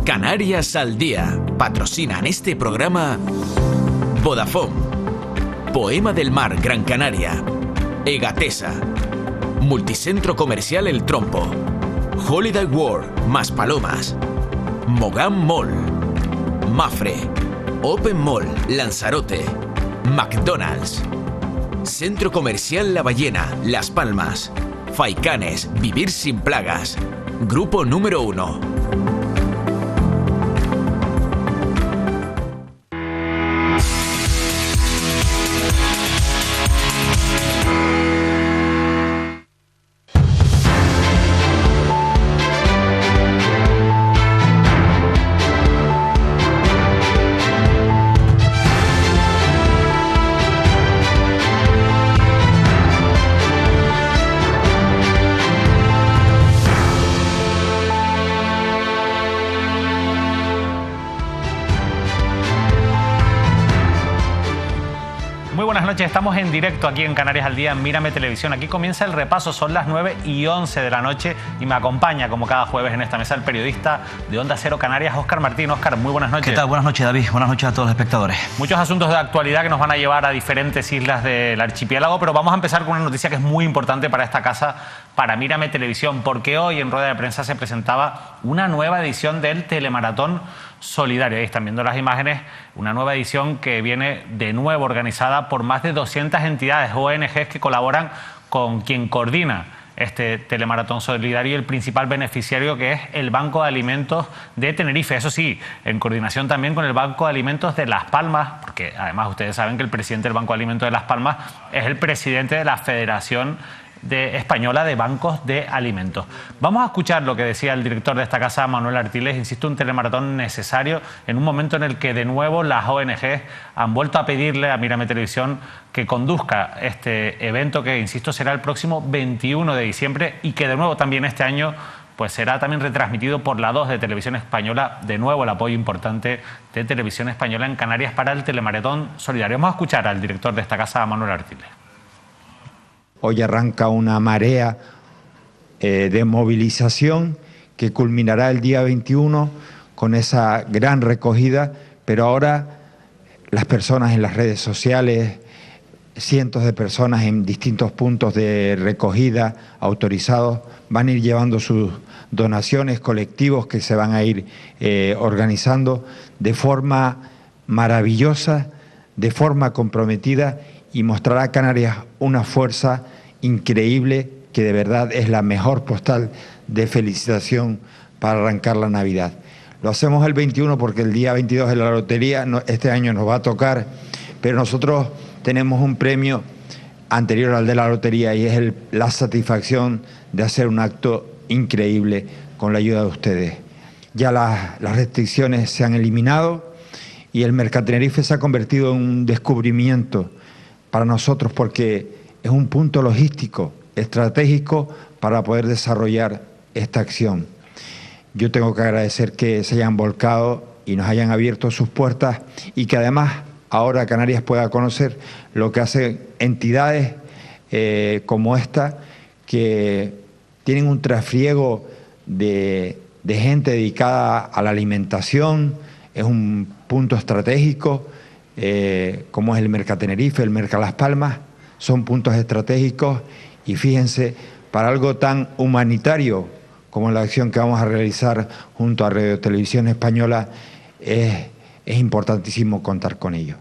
Canarias al Día. Patrocinan este programa Vodafone, Poema del Mar Gran Canaria, Egatesa, Multicentro Comercial El Trompo, Holiday World Maspalomas, Mogán Mall, Mafre, Open Mall Lanzarote, McDonald's, Centro Comercial La Ballena Las Palmas, Faicanes Vivir Sin Plagas, Grupo Número 1. Estamos en directo aquí en Canarias al Día, en Mírame Televisión. Aquí comienza el repaso, son las 9:11 de la noche y me acompaña, como cada jueves en esta mesa, el periodista de Onda Cero Canarias, Óscar Martín. Óscar, muy buenas noches. ¿Qué tal? Buenas noches, David. Buenas noches a todos los espectadores. Muchos asuntos de actualidad que nos van a llevar a diferentes islas del archipiélago, pero vamos a empezar con una noticia que es muy importante para esta casa, para Mírame Televisión, porque hoy en rueda de prensa se presentaba una nueva edición del Telemaratón Solidario. Ahí están viendo las imágenes, una nueva edición que viene de nuevo organizada por más de 200 entidades, ONGs que colaboran con quien coordina este Telemaratón Solidario y el principal beneficiario, que es el Banco de Alimentos de Tenerife. Eso sí, en coordinación también con el Banco de Alimentos de Las Palmas, porque además ustedes saben que el presidente del Banco de Alimentos de Las Palmas es el presidente de la Federación Española de Bancos de Alimentos. Vamos a escuchar lo que decía el director de esta casa, Manuel Artiles. Insisto, un telemaratón necesario en un momento en el que de nuevo las ONGs han vuelto a pedirle a Mírame Televisión que conduzca este evento que, insisto, será el próximo 21 de diciembre y que de nuevo también este año pues será también retransmitido por la 2 de Televisión Española. De nuevo el apoyo importante de Televisión Española en Canarias para el Telemaratón Solidario. Vamos a escuchar al director de esta casa, Manuel Artiles. Hoy arranca una marea de movilización que culminará el día 21 con esa gran recogida, pero ahora las personas en las redes sociales, cientos de personas en distintos puntos de recogida autorizados, van a ir llevando sus donaciones, colectivos que se van a ir organizando de forma maravillosa, de forma comprometida, y mostrará a Canarias una fuerza increíble que de verdad es la mejor postal de felicitación para arrancar la Navidad. Lo hacemos el 21 porque el día 22 de la lotería este año nos va a tocar, pero nosotros tenemos un premio anterior al de la lotería y es la satisfacción de hacer un acto increíble con la ayuda de ustedes. Ya las restricciones se han eliminado y el Mercatenerife se ha convertido en un descubrimiento para nosotros porque es un punto logístico, estratégico para poder desarrollar esta acción. Yo tengo que agradecer que se hayan volcado y nos hayan abierto sus puertas y que además ahora Canarias pueda conocer lo que hacen entidades como esta, que tienen un trasfriego de gente dedicada a la alimentación. Es un punto estratégico, como es el Mercatenerife, el Merca Las Palmas, son puntos estratégicos y fíjense, para algo tan humanitario como la acción que vamos a realizar junto a Radio Televisión Española, es importantísimo contar con ello.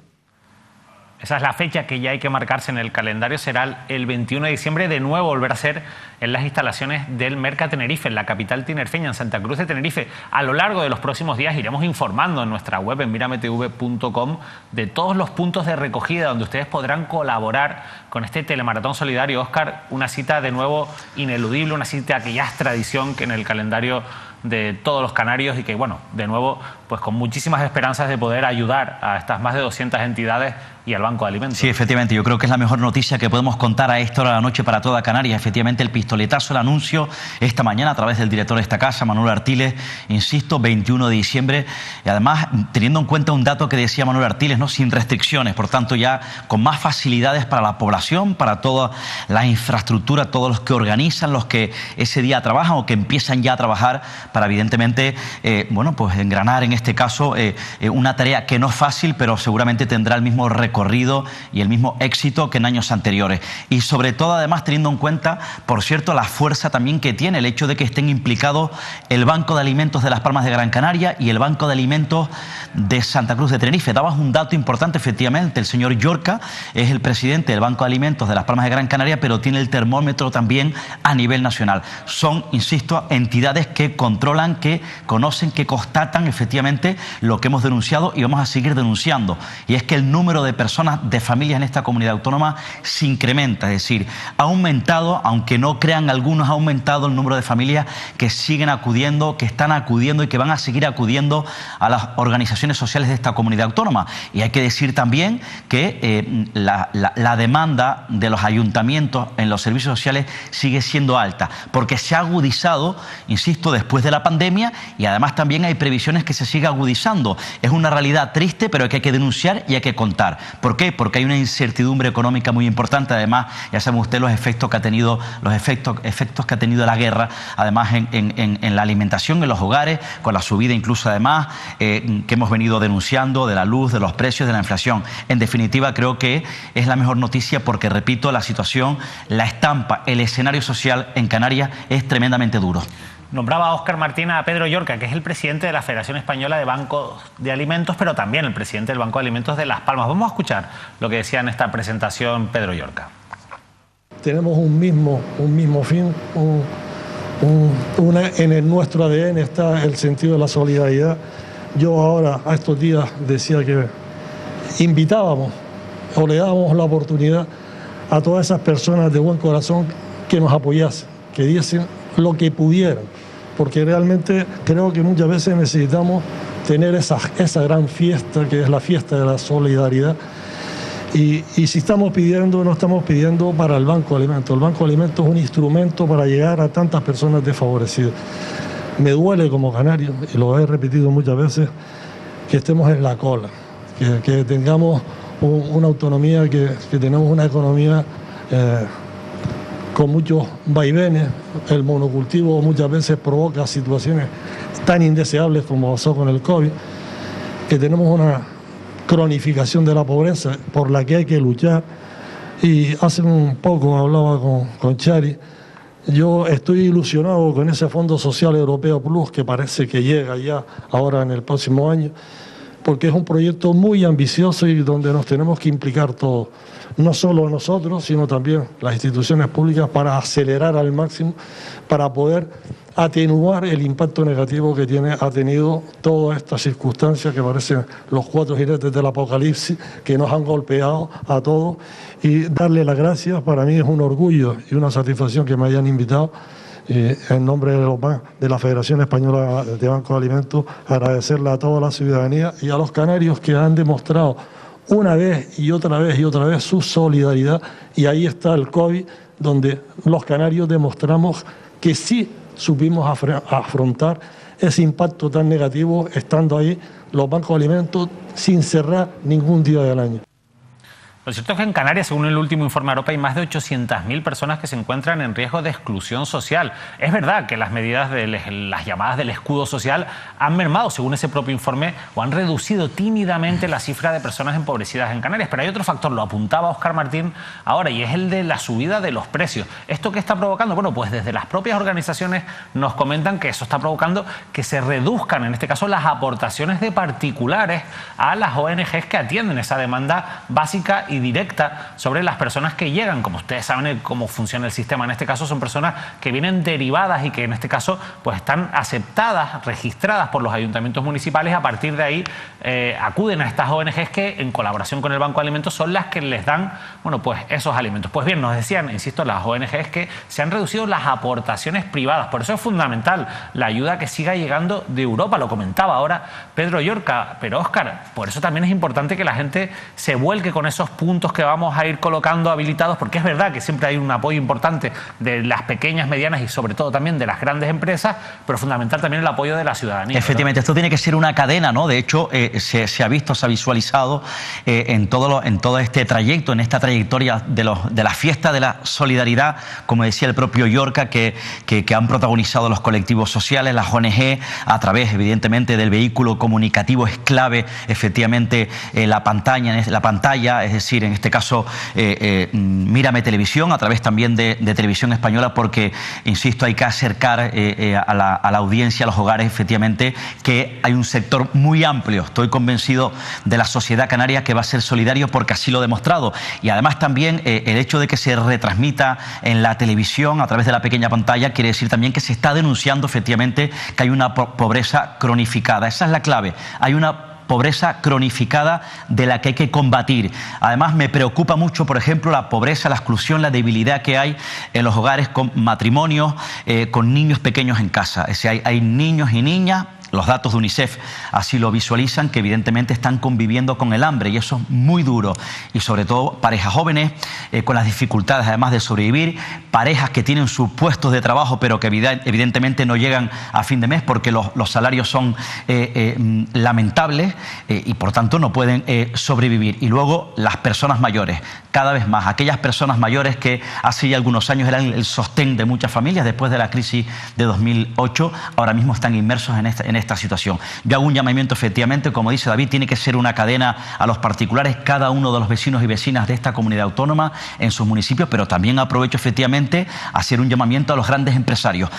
Esa es la fecha que ya hay que marcarse en el calendario, será el 21 de diciembre, de nuevo volver a ser en las instalaciones del Mercatenerife, en la capital tinerfeña, en Santa Cruz de Tenerife. A lo largo de los próximos días iremos informando en nuestra web, en mirametv.com, de todos los puntos de recogida donde ustedes podrán colaborar con este Telemaratón Solidario. Óscar, una cita de nuevo ineludible, una cita que ya es tradición que en el calendario de todos los canarios y que, bueno, de nuevo, pues con muchísimas esperanzas de poder ayudar a estas más de 200 entidades y al Banco de Alimentos. Sí, efectivamente, yo creo que es la mejor noticia que podemos contar a esta hora de la noche para toda Canarias. Efectivamente, el pistoletazo, el anuncio esta mañana a través del director de esta casa, Manuel Artiles, insisto, 21 de diciembre, y además teniendo en cuenta un dato que decía Manuel Artiles, ¿no? Sin restricciones, por tanto ya con más facilidades para la población, para toda la infraestructura, todos los que organizan, los que ese día trabajan o que empiezan ya a trabajar para evidentemente, bueno, pues engranar en este caso una tarea que no es fácil, pero seguramente tendrá el mismo recorrido y el mismo éxito que en años anteriores. Y sobre todo, además, teniendo en cuenta, por cierto, la fuerza también que tiene el hecho de que estén implicados el Banco de Alimentos de Las Palmas de Gran Canaria y el Banco de Alimentos de Santa Cruz de Tenerife. Dabas un dato importante, efectivamente, el señor Llorca es el presidente del Banco de Alimentos de Las Palmas de Gran Canaria, pero tiene el termómetro también a nivel nacional. Son, insisto, entidades que controlan, que conocen, que constatan efectivamente lo que hemos denunciado y vamos a seguir denunciando. Y es que el número de personas, de familias en esta comunidad autónoma se incrementa, es decir, ha aumentado, aunque no crean algunos, ha aumentado el número de familias que siguen acudiendo, que están acudiendo y que van a seguir acudiendo a las organizaciones sociales de esta comunidad autónoma. Y hay que decir también que la demanda de los ayuntamientos en los servicios sociales sigue siendo alta, porque se ha agudizado, insisto, después de la pandemia, y además también hay previsiones que se siga agudizando. Es una realidad triste, pero que hay que denunciar y hay que contar. ¿Por qué? Porque hay una incertidumbre económica muy importante. Además, ya saben ustedes los efectos que ha tenido, que ha tenido la guerra, además en la alimentación, en los hogares, con la subida incluso además que hemos venido denunciando de la luz, de los precios, de la inflación. En definitiva, creo que es la mejor noticia porque, repito, la situación, la estampa, el escenario social en Canarias es tremendamente duro. Nombraba a Óscar Martín a Pedro Llorca, que es el presidente de la Federación Española de Bancos de Alimentos, pero también el presidente del Banco de Alimentos de Las Palmas. Vamos a escuchar lo que decía en esta presentación Pedro Llorca. Tenemos un mismo fin, en nuestro ADN está el sentido de la solidaridad. Yo ahora, a estos días, decía que invitábamos o le dábamos la oportunidad a todas esas personas de buen corazón que nos apoyasen, que diesen lo que pudieran, porque realmente creo que muchas veces necesitamos tener esa gran fiesta que es la fiesta de la solidaridad. Y si estamos pidiendo, no estamos pidiendo para el Banco de Alimentos. El Banco de Alimentos es un instrumento para llegar a tantas personas desfavorecidas. Me duele como canario, y lo he repetido muchas veces, que estemos en la cola, que tengamos una autonomía, que tenemos una economía con muchos vaivenes. El monocultivo muchas veces provoca situaciones tan indeseables como pasó con el COVID, que tenemos una cronificación de la pobreza por la que hay que luchar. Y hace un poco hablaba con Chari, yo estoy ilusionado con ese Fondo Social Europeo Plus que parece que llega ya ahora en el próximo año, porque es un proyecto muy ambicioso y donde nos tenemos que implicar todos, no solo nosotros, sino también las instituciones públicas, para acelerar al máximo, para poder atenuar el impacto negativo que ha tenido todas estas circunstancias que parecen los 4 jinetes del apocalipsis, que nos han golpeado a todos. Y darle las gracias, para mí es un orgullo y una satisfacción que me hayan invitado. En nombre de la Federación Española de Banco de Alimentos, agradecerle a toda la ciudadanía y a los canarios que han demostrado una vez y otra vez y otra vez su solidaridad. Y ahí está el COVID, donde los canarios demostramos que sí supimos afrontar ese impacto tan negativo, estando ahí los bancos de alimentos sin cerrar ningún día del año. Lo cierto es que en Canarias, según el último informe Europa, hay más de 800.000 personas que se encuentran en riesgo de exclusión social. Es verdad que las medidas de las llamadas del escudo social han mermado, según ese propio informe, o han reducido tímidamente la cifra de personas empobrecidas en Canarias. Pero hay otro factor, lo apuntaba Óscar Martín ahora, y es el de la subida de los precios. ¿Esto qué está provocando? Bueno, pues desde las propias organizaciones nos comentan que eso está provocando que se reduzcan, en este caso, las aportaciones de particulares a las ONGs que atienden esa demanda básica y y directa sobre las personas que llegan. Como ustedes saben cómo funciona el sistema, en este caso son personas que vienen derivadas y que en este caso pues están aceptadas, registradas por los ayuntamientos municipales. A partir de ahí acuden a estas ONGs que en colaboración con el Banco de Alimentos son las que les dan, bueno, pues esos alimentos. Pues bien, nos decían, insisto, las ONGs que se han reducido las aportaciones privadas. Por eso es fundamental la ayuda que siga llegando de Europa. Lo comentaba ahora Pedro Llorca. Pero Óscar, por eso también es importante que la gente se vuelque con esos puntos que vamos a ir colocando habilitados, porque es verdad que siempre hay un apoyo importante de las pequeñas, medianas y sobre todo también de las grandes empresas, pero fundamental también el apoyo de la ciudadanía. Efectivamente, ¿verdad? Esto tiene que ser una cadena, ¿no? De hecho, se ha visto, se ha visualizado en todo este trayecto, en esta trayectoria de la fiesta de la solidaridad, como decía el propio Llorca, que han protagonizado los colectivos sociales, las ONG, a través, evidentemente, del vehículo comunicativo. Es clave, efectivamente, la pantalla, es decir, en este caso, Mírame Televisión, a través también de Televisión Española, porque, insisto, hay que acercar a la audiencia, a los hogares, efectivamente, que hay un sector muy amplio. Estoy convencido de la sociedad canaria que va a ser solidario porque así lo ha demostrado. Y además también el hecho de que se retransmita en la televisión a través de la pequeña pantalla quiere decir también que se está denunciando efectivamente que hay una pobreza cronificada. Esa es la clave. Hay una pobreza cronificada de la que hay que combatir. Además, me preocupa mucho, por ejemplo, la pobreza, la exclusión, la debilidad que hay en los hogares con matrimonios, con niños pequeños en casa. Es decir, hay niños y niñas. Los datos de UNICEF así lo visualizan, que evidentemente están conviviendo con el hambre, y eso es muy duro. Y sobre todo parejas jóvenes con las dificultades además de sobrevivir, parejas que tienen sus puestos de trabajo pero que evidentemente no llegan a fin de mes porque los salarios son lamentables y por tanto no pueden sobrevivir. Y luego las personas mayores, cada vez más, aquellas personas mayores que hace ya algunos años eran el sostén de muchas familias después de la crisis de 2008, ahora mismo están inmersos en esta situación. Yo hago un llamamiento, efectivamente, como dice David, tiene que ser una cadena a los particulares, cada uno de los vecinos y vecinas de esta comunidad autónoma en sus municipios, pero también aprovecho efectivamente a hacer un llamamiento a los grandes empresarios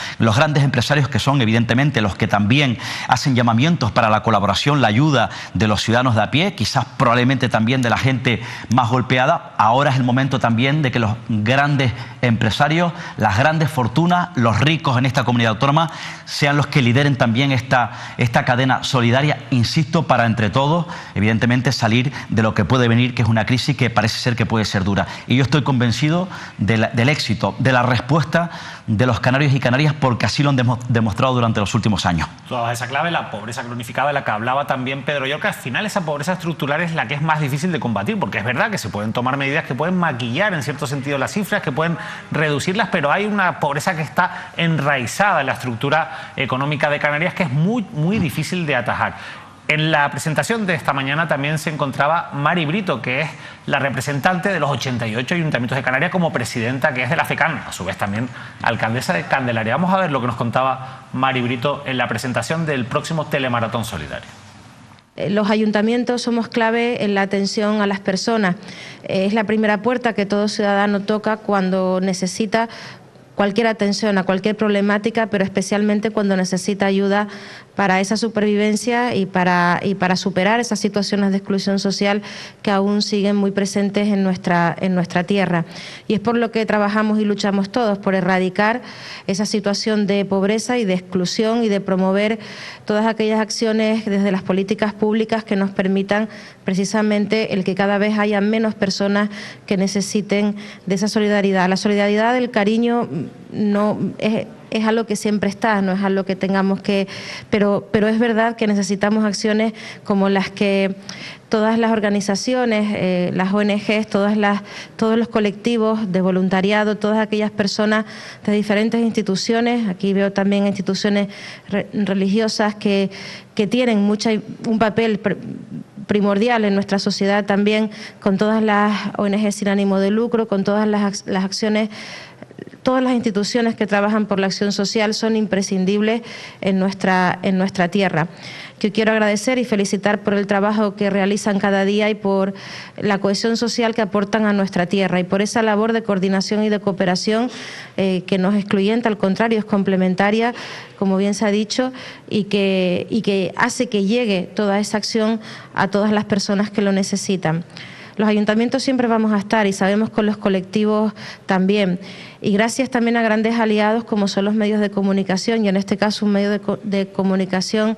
que son evidentemente los que también hacen llamamientos para la colaboración, la ayuda de los ciudadanos de a pie, quizás probablemente también de la gente más golpeada. Ahora es el momento también de que los grandes empresarios, las grandes fortunas, los ricos en esta comunidad autónoma sean los que lideren también esta cadena solidaria, insisto, para entre todos, evidentemente, salir de lo que puede venir, que es una crisis que parece ser que puede ser dura. Y yo estoy convencido del éxito, de la respuesta de los canarios y canarias, porque así lo han demostrado durante los últimos años. Toda esa clave, la pobreza cronificada de la que hablaba también Pedro Llorca, al final esa pobreza estructural es la que es más difícil de combatir, porque es verdad que se pueden tomar medidas que pueden maquillar en cierto sentido las cifras, que pueden reducirlas, pero hay una pobreza que está enraizada en la estructura económica de Canarias que es muy, muy difícil de atajar. En la presentación de esta mañana también se encontraba Mari Brito, que es la representante de los 88 ayuntamientos de Canarias como presidenta, que es de la FECAN, a su vez también alcaldesa de Candelaria. Vamos a ver lo que nos contaba Mari Brito en la presentación del próximo Telemaratón Solidario. Los ayuntamientos somos clave en la atención a las personas. Es la primera puerta que todo ciudadano toca cuando necesita cualquier atención a cualquier problemática, pero especialmente cuando necesita ayuda para esa supervivencia y para superar esas situaciones de exclusión social que aún siguen muy presentes en nuestra tierra. Y es por lo que trabajamos y luchamos todos, por erradicar esa situación de pobreza y de exclusión y de promover todas aquellas acciones desde las políticas públicas que nos permitan precisamente el que cada vez haya menos personas que necesiten de esa solidaridad. La solidaridad, el cariño, no es algo que siempre está, no es algo que tengamos que... Pero es verdad que necesitamos acciones como las que todas las organizaciones, las ONGs, todos los colectivos de voluntariado, todas aquellas personas de diferentes instituciones, aquí veo también instituciones religiosas que tienen un papel primordial en nuestra sociedad también, con todas las ONGs sin ánimo de lucro, con todas las acciones. Todas las instituciones que trabajan por la acción social son imprescindibles en nuestra tierra. Yo quiero agradecer y felicitar por el trabajo que realizan cada día y por la cohesión social que aportan a nuestra tierra y por esa labor de coordinación y de cooperación que no es excluyente, al contrario, es complementaria, como bien se ha dicho, y que hace que llegue toda esa acción a todas las personas que lo necesitan. Los ayuntamientos siempre vamos a estar y sabemos con los colectivos también. Y gracias también a grandes aliados como son los medios de comunicación, y en este caso un medio de comunicación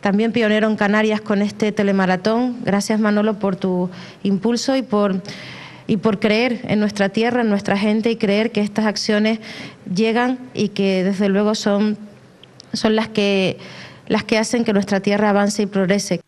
también pionero en Canarias con este telemaratón. Gracias, Manolo, por tu impulso y por creer en nuestra tierra, en nuestra gente, y creer que estas acciones llegan y que desde luego son las que hacen que nuestra tierra avance y progrese.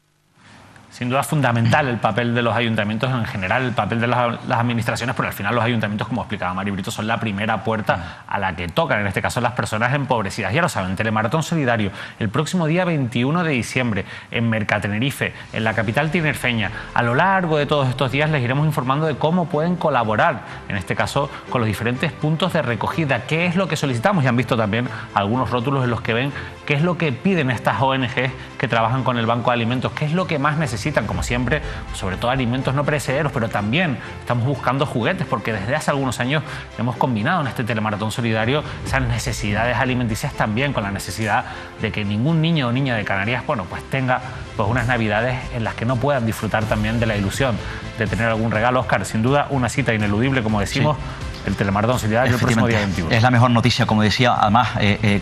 Sin duda es fundamental el papel de los ayuntamientos en general, el papel de las administraciones, pero al final los ayuntamientos, como explicaba Mari Brito, son la primera puerta a la que tocan, en este caso, las personas empobrecidas. Ya lo saben, telemaratón solidario el próximo día 21 de diciembre en Mercatenerife, en la capital tinerfeña. A lo largo de todos estos días les iremos informando de cómo pueden colaborar, en este caso, con los diferentes puntos de recogida, qué es lo que solicitamos. Ya han visto también algunos rótulos en los que ven qué es lo que piden estas ONGs que trabajan con el Banco de Alimentos, qué es lo que más necesitan. Como siempre, sobre todo alimentos no perecederos, pero también estamos buscando juguetes, porque desde hace algunos años hemos combinado en este telemaratón solidario esas necesidades alimenticias también con la necesidad de que ningún niño o niña de Canarias, bueno, pues tenga unas navidades en las que no puedan disfrutar también de la ilusión de tener algún regalo. Óscar, sin duda una cita ineludible, como decimos. Sí. El telemaratón solidario el próximo día 21. Es la mejor noticia, como decía, además,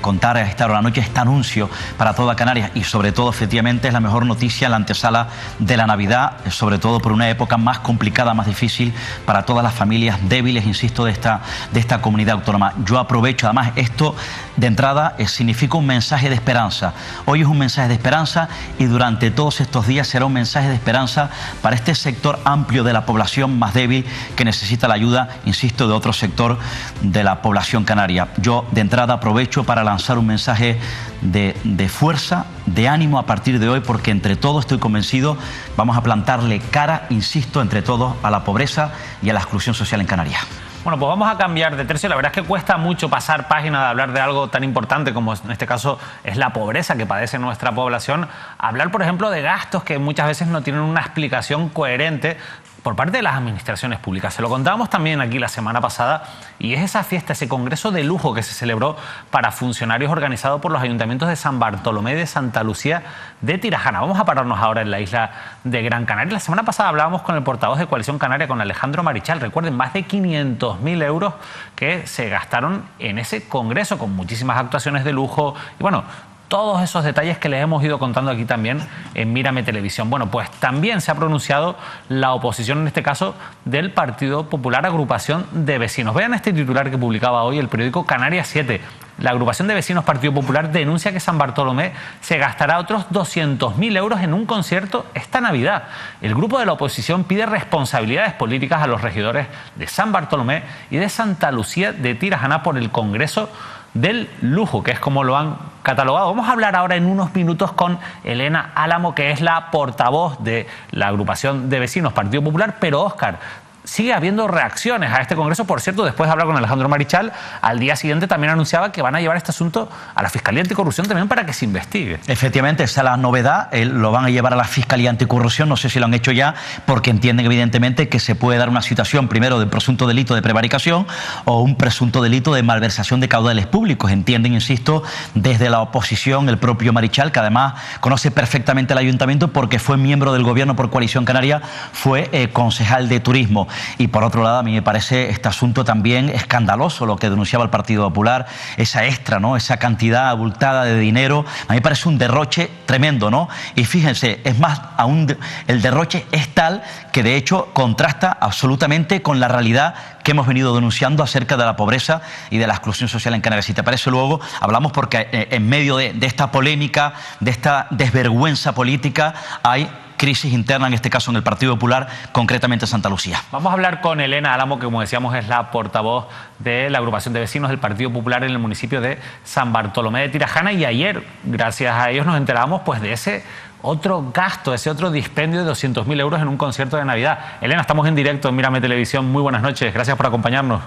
contar a esta hora de la noche este anuncio para toda Canarias, y sobre todo, efectivamente, es la mejor noticia en la antesala de la Navidad, sobre todo por una época más complicada, más difícil para todas las familias débiles, insisto, de esta comunidad autónoma. Yo aprovecho, además, esto de entrada significa un mensaje de esperanza. Hoy es un mensaje de esperanza, y durante todos estos días será un mensaje de esperanza para este sector amplio de la población más débil que necesita la ayuda, insisto, de otros sector de la población canaria. Yo de entrada aprovecho para lanzar un mensaje de fuerza, de ánimo a partir de hoy, porque entre todos, estoy convencido, vamos a plantarle cara, insisto, entre todos, a la pobreza y a la exclusión social en Canarias. Bueno, pues vamos a cambiar de tercio. La verdad es que cuesta mucho pasar página de hablar de algo tan importante como en este caso es la pobreza que padece nuestra población. Hablar, por ejemplo, de gastos que muchas veces no tienen una explicación coherente por parte de las administraciones públicas. Se lo contábamos también aquí la semana pasada, y es esa fiesta, ese congreso de lujo que se celebró para funcionarios organizado por los ayuntamientos de San Bartolomé de Santa Lucía de Tirajana. Vamos a pararnos ahora en la isla de Gran Canaria. La semana pasada hablábamos con el portavoz de Coalición Canaria, con Alejandro Marichal. Recuerden, más de 500.000 euros que se gastaron en ese congreso, con muchísimas actuaciones de lujo y, bueno, todos esos detalles que les hemos ido contando aquí también en Mírame Televisión. Bueno, pues también se ha pronunciado la oposición, en este caso del Partido Popular, Agrupación de Vecinos. Vean este titular que publicaba hoy el periódico Canarias 7. La Agrupación de Vecinos Partido Popular denuncia que San Bartolomé se gastará otros 200.000 euros en un concierto esta Navidad. El grupo de la oposición pide responsabilidades políticas a los regidores de San Bartolomé y de Santa Lucía de Tirajana por el Congreso del Lujo, que es como lo han catalogado. Vamos a hablar ahora en unos minutos con Elena Álamo, que es la portavoz de la Agrupación de Vecinos Partido Popular. Pero, Óscar, sigue habiendo reacciones a este congreso. Por cierto, después de hablar con Alejandro Marichal, al día siguiente también anunciaba que van a llevar este asunto a la Fiscalía Anticorrupción también para que se investigue. Efectivamente, esa es la novedad. Lo van a llevar a la Fiscalía Anticorrupción. No sé si lo han hecho ya, porque entienden evidentemente que se puede dar una situación, primero, de presunto delito de prevaricación o un presunto delito de malversación de caudales públicos. Entienden, insisto, desde la oposición, el propio Marichal, que además conoce perfectamente el ayuntamiento porque fue miembro del gobierno por Coalición Canaria, fue concejal de turismo. Y por otro lado, a mí me parece este asunto también escandaloso, lo que denunciaba el Partido Popular, esa extra, ¿no?, esa cantidad abultada de dinero. A mí me parece un derroche tremendo, ¿no? Y fíjense, es más, aún el derroche es tal que de hecho contrasta absolutamente con la realidad que hemos venido denunciando acerca de la pobreza y de la exclusión social en Canarias. Si te parece, luego hablamos, porque en medio de esta polémica, de esta desvergüenza política, hay crisis interna, en este caso en el Partido Popular, concretamente en Santa Lucía. Vamos a hablar con Elena Álamo, que como decíamos es la portavoz de la Agrupación de Vecinos del Partido Popular en el municipio de San Bartolomé de Tirajana, y ayer, gracias a ellos, nos enteramos pues de ese otro gasto, ese otro dispendio de 200.000 euros en un concierto de Navidad. Elena, estamos en directo en Mírame Televisión. Muy buenas noches, gracias por acompañarnos.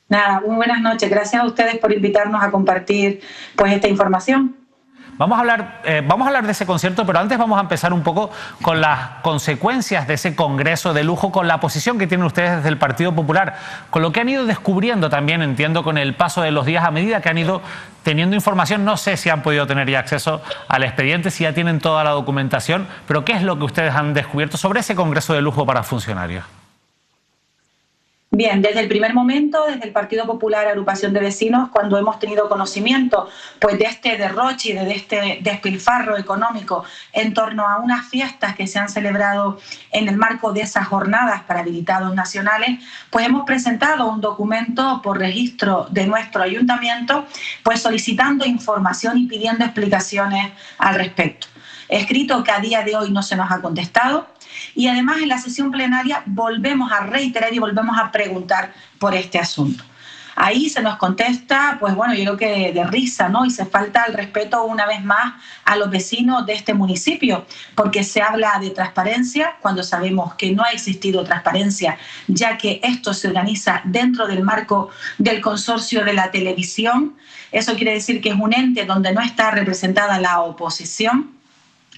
Nada, muy buenas noches. Gracias a ustedes por invitarnos a compartir pues esta información. Vamos a hablar de ese concierto, pero antes vamos a empezar un poco con las consecuencias de ese congreso de lujo, con la posición que tienen ustedes desde el Partido Popular, con lo que han ido descubriendo también, entiendo, con el paso de los días a medida que han ido teniendo información. No sé si han podido tener ya acceso al expediente, si ya tienen toda la documentación, pero ¿qué es lo que ustedes han descubierto sobre ese congreso de lujo para funcionarios? Bien, desde el primer momento, desde el Partido Popular, Agrupación de Vecinos, cuando hemos tenido conocimiento pues, de este derroche y de este despilfarro económico en torno a unas fiestas que se han celebrado en el marco de esas jornadas para habilitados nacionales, pues hemos presentado un documento por registro de nuestro ayuntamiento, pues solicitando información y pidiendo explicaciones al respecto. Escrito que a día de hoy no se nos ha contestado. Y además en la sesión plenaria volvemos a reiterar y volvemos a preguntar por este asunto. Ahí se nos contesta, pues bueno, yo creo que de risa, ¿no? Y se falta el respeto una vez más a los vecinos de este municipio, porque se habla de transparencia cuando sabemos que no ha existido transparencia, ya que esto se organiza dentro del marco del consorcio de la televisión. Eso quiere decir que es un ente donde no está representada la oposición.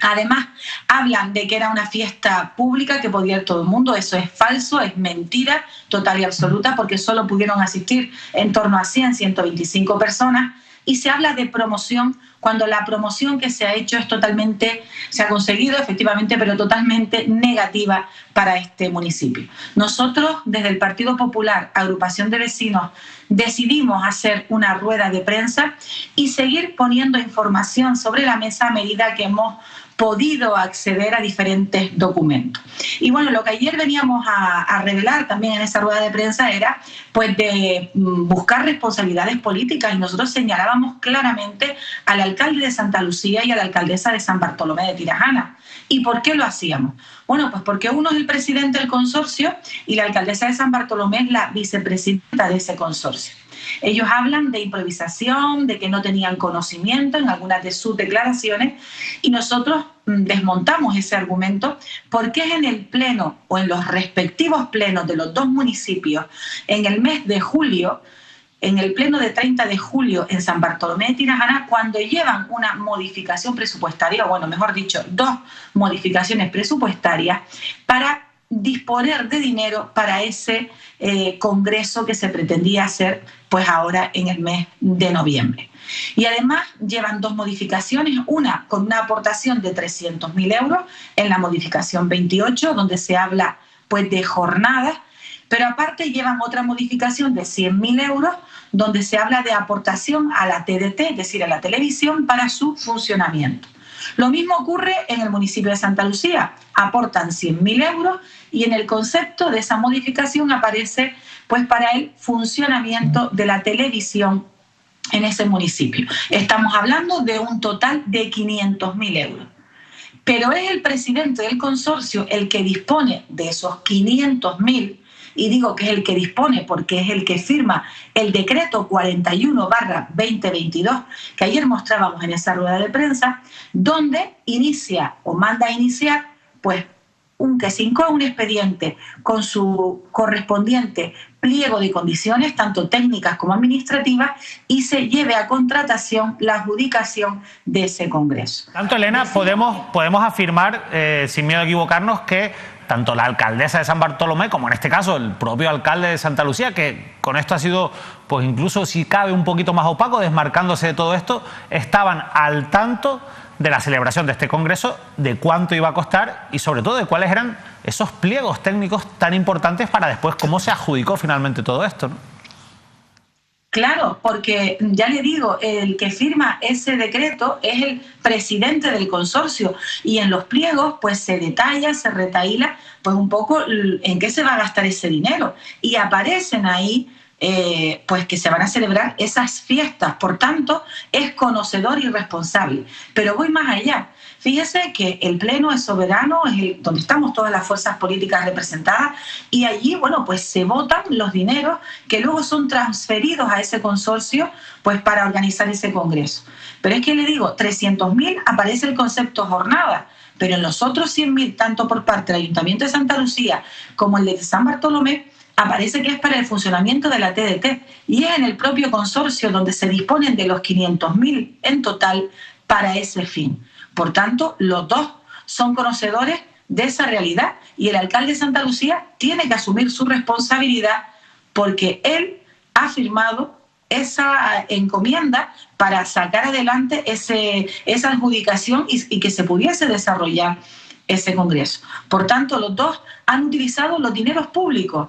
Además, hablan de que era una fiesta pública que podía ir todo el mundo. Eso es falso, es mentira total y absoluta, porque solo pudieron asistir en torno a 100, 125 personas. Y se habla de promoción cuando la promoción que se ha hecho es totalmente, se ha conseguido efectivamente, pero totalmente negativa para este municipio. Nosotros, desde el Partido Popular, Agrupación de Vecinos, decidimos hacer una rueda de prensa y seguir poniendo información sobre la mesa a medida que hemos podido acceder a diferentes documentos. Y bueno, lo que ayer veníamos a revelar también en esa rueda de prensa era pues de buscar responsabilidades políticas, y nosotros señalábamos claramente al alcalde de Santa Lucía y a la alcaldesa de San Bartolomé de Tirajana. ¿Y por qué lo hacíamos? Bueno, pues porque uno es el presidente del consorcio y la alcaldesa de San Bartolomé es la vicepresidenta de ese consorcio. Ellos hablan de improvisación, de que no tenían conocimiento en algunas de sus declaraciones, y nosotros desmontamos ese argumento porque es en el pleno o en los respectivos plenos de los dos municipios en el mes de julio, en el pleno de 30 de julio en San Bartolomé de Tirajana, cuando llevan una modificación presupuestaria, o bueno, mejor dicho, dos modificaciones presupuestarias para disponer de dinero para ese congreso que se pretendía hacer pues ahora en el mes de noviembre. Y además llevan dos modificaciones, una con una aportación de 300.000 euros en la modificación 28, donde se habla pues de jornadas, pero aparte llevan otra modificación de 100.000 euros donde se habla de aportación a la TDT, es decir, a la televisión, para su funcionamiento. Lo mismo ocurre en el municipio de Santa Lucía. Aportan 100.000 euros y en el concepto de esa modificación aparece pues para el funcionamiento de la televisión en ese municipio. Estamos hablando de un total de 500.000 euros. Pero es el presidente del consorcio el que dispone de esos 500.000, y digo que es el que dispone porque es el que firma el decreto 41/2022 que ayer mostrábamos en esa rueda de prensa, donde inicia o manda a iniciar pues que se incoe un expediente con su correspondiente pliego de condiciones, tanto técnicas como administrativas, y se lleve a contratación la adjudicación de ese congreso. Tanto, Elena, podemos afirmar, sin miedo a equivocarnos, que tanto la alcaldesa de San Bartolomé como en este caso el propio alcalde de Santa Lucía, que con esto ha sido, pues incluso si cabe un poquito más opaco, desmarcándose de todo esto, estaban al tanto de la celebración de este congreso, de cuánto iba a costar y sobre todo de cuáles eran esos pliegos técnicos tan importantes para después cómo se adjudicó finalmente todo esto, ¿no? Claro, porque ya le digo, el que firma ese decreto es el presidente del consorcio, y en los pliegos pues se detalla, se retaíla pues un poco en qué se va a gastar ese dinero, y aparecen ahí pues que se van a celebrar esas fiestas. Por tanto, es conocedor y responsable. Pero voy más allá. Fíjese que el Pleno es soberano, es donde estamos todas las fuerzas políticas representadas, y allí, bueno, pues se votan los dineros que luego son transferidos a ese consorcio pues para organizar ese congreso. Pero es que le digo, 300.000 aparece el concepto jornada, pero en los otros 100.000, tanto por parte del Ayuntamiento de Santa Lucía como el de San Bartolomé, aparece que es para el funcionamiento de la TDT, y es en el propio consorcio donde se disponen de los 500.000 en total para ese fin. Por tanto, los dos son conocedores de esa realidad y el alcalde de Santa Lucía tiene que asumir su responsabilidad porque él ha firmado esa encomienda para sacar adelante esa adjudicación y que se pudiese desarrollar ese congreso. Por tanto, los dos han utilizado los dineros públicos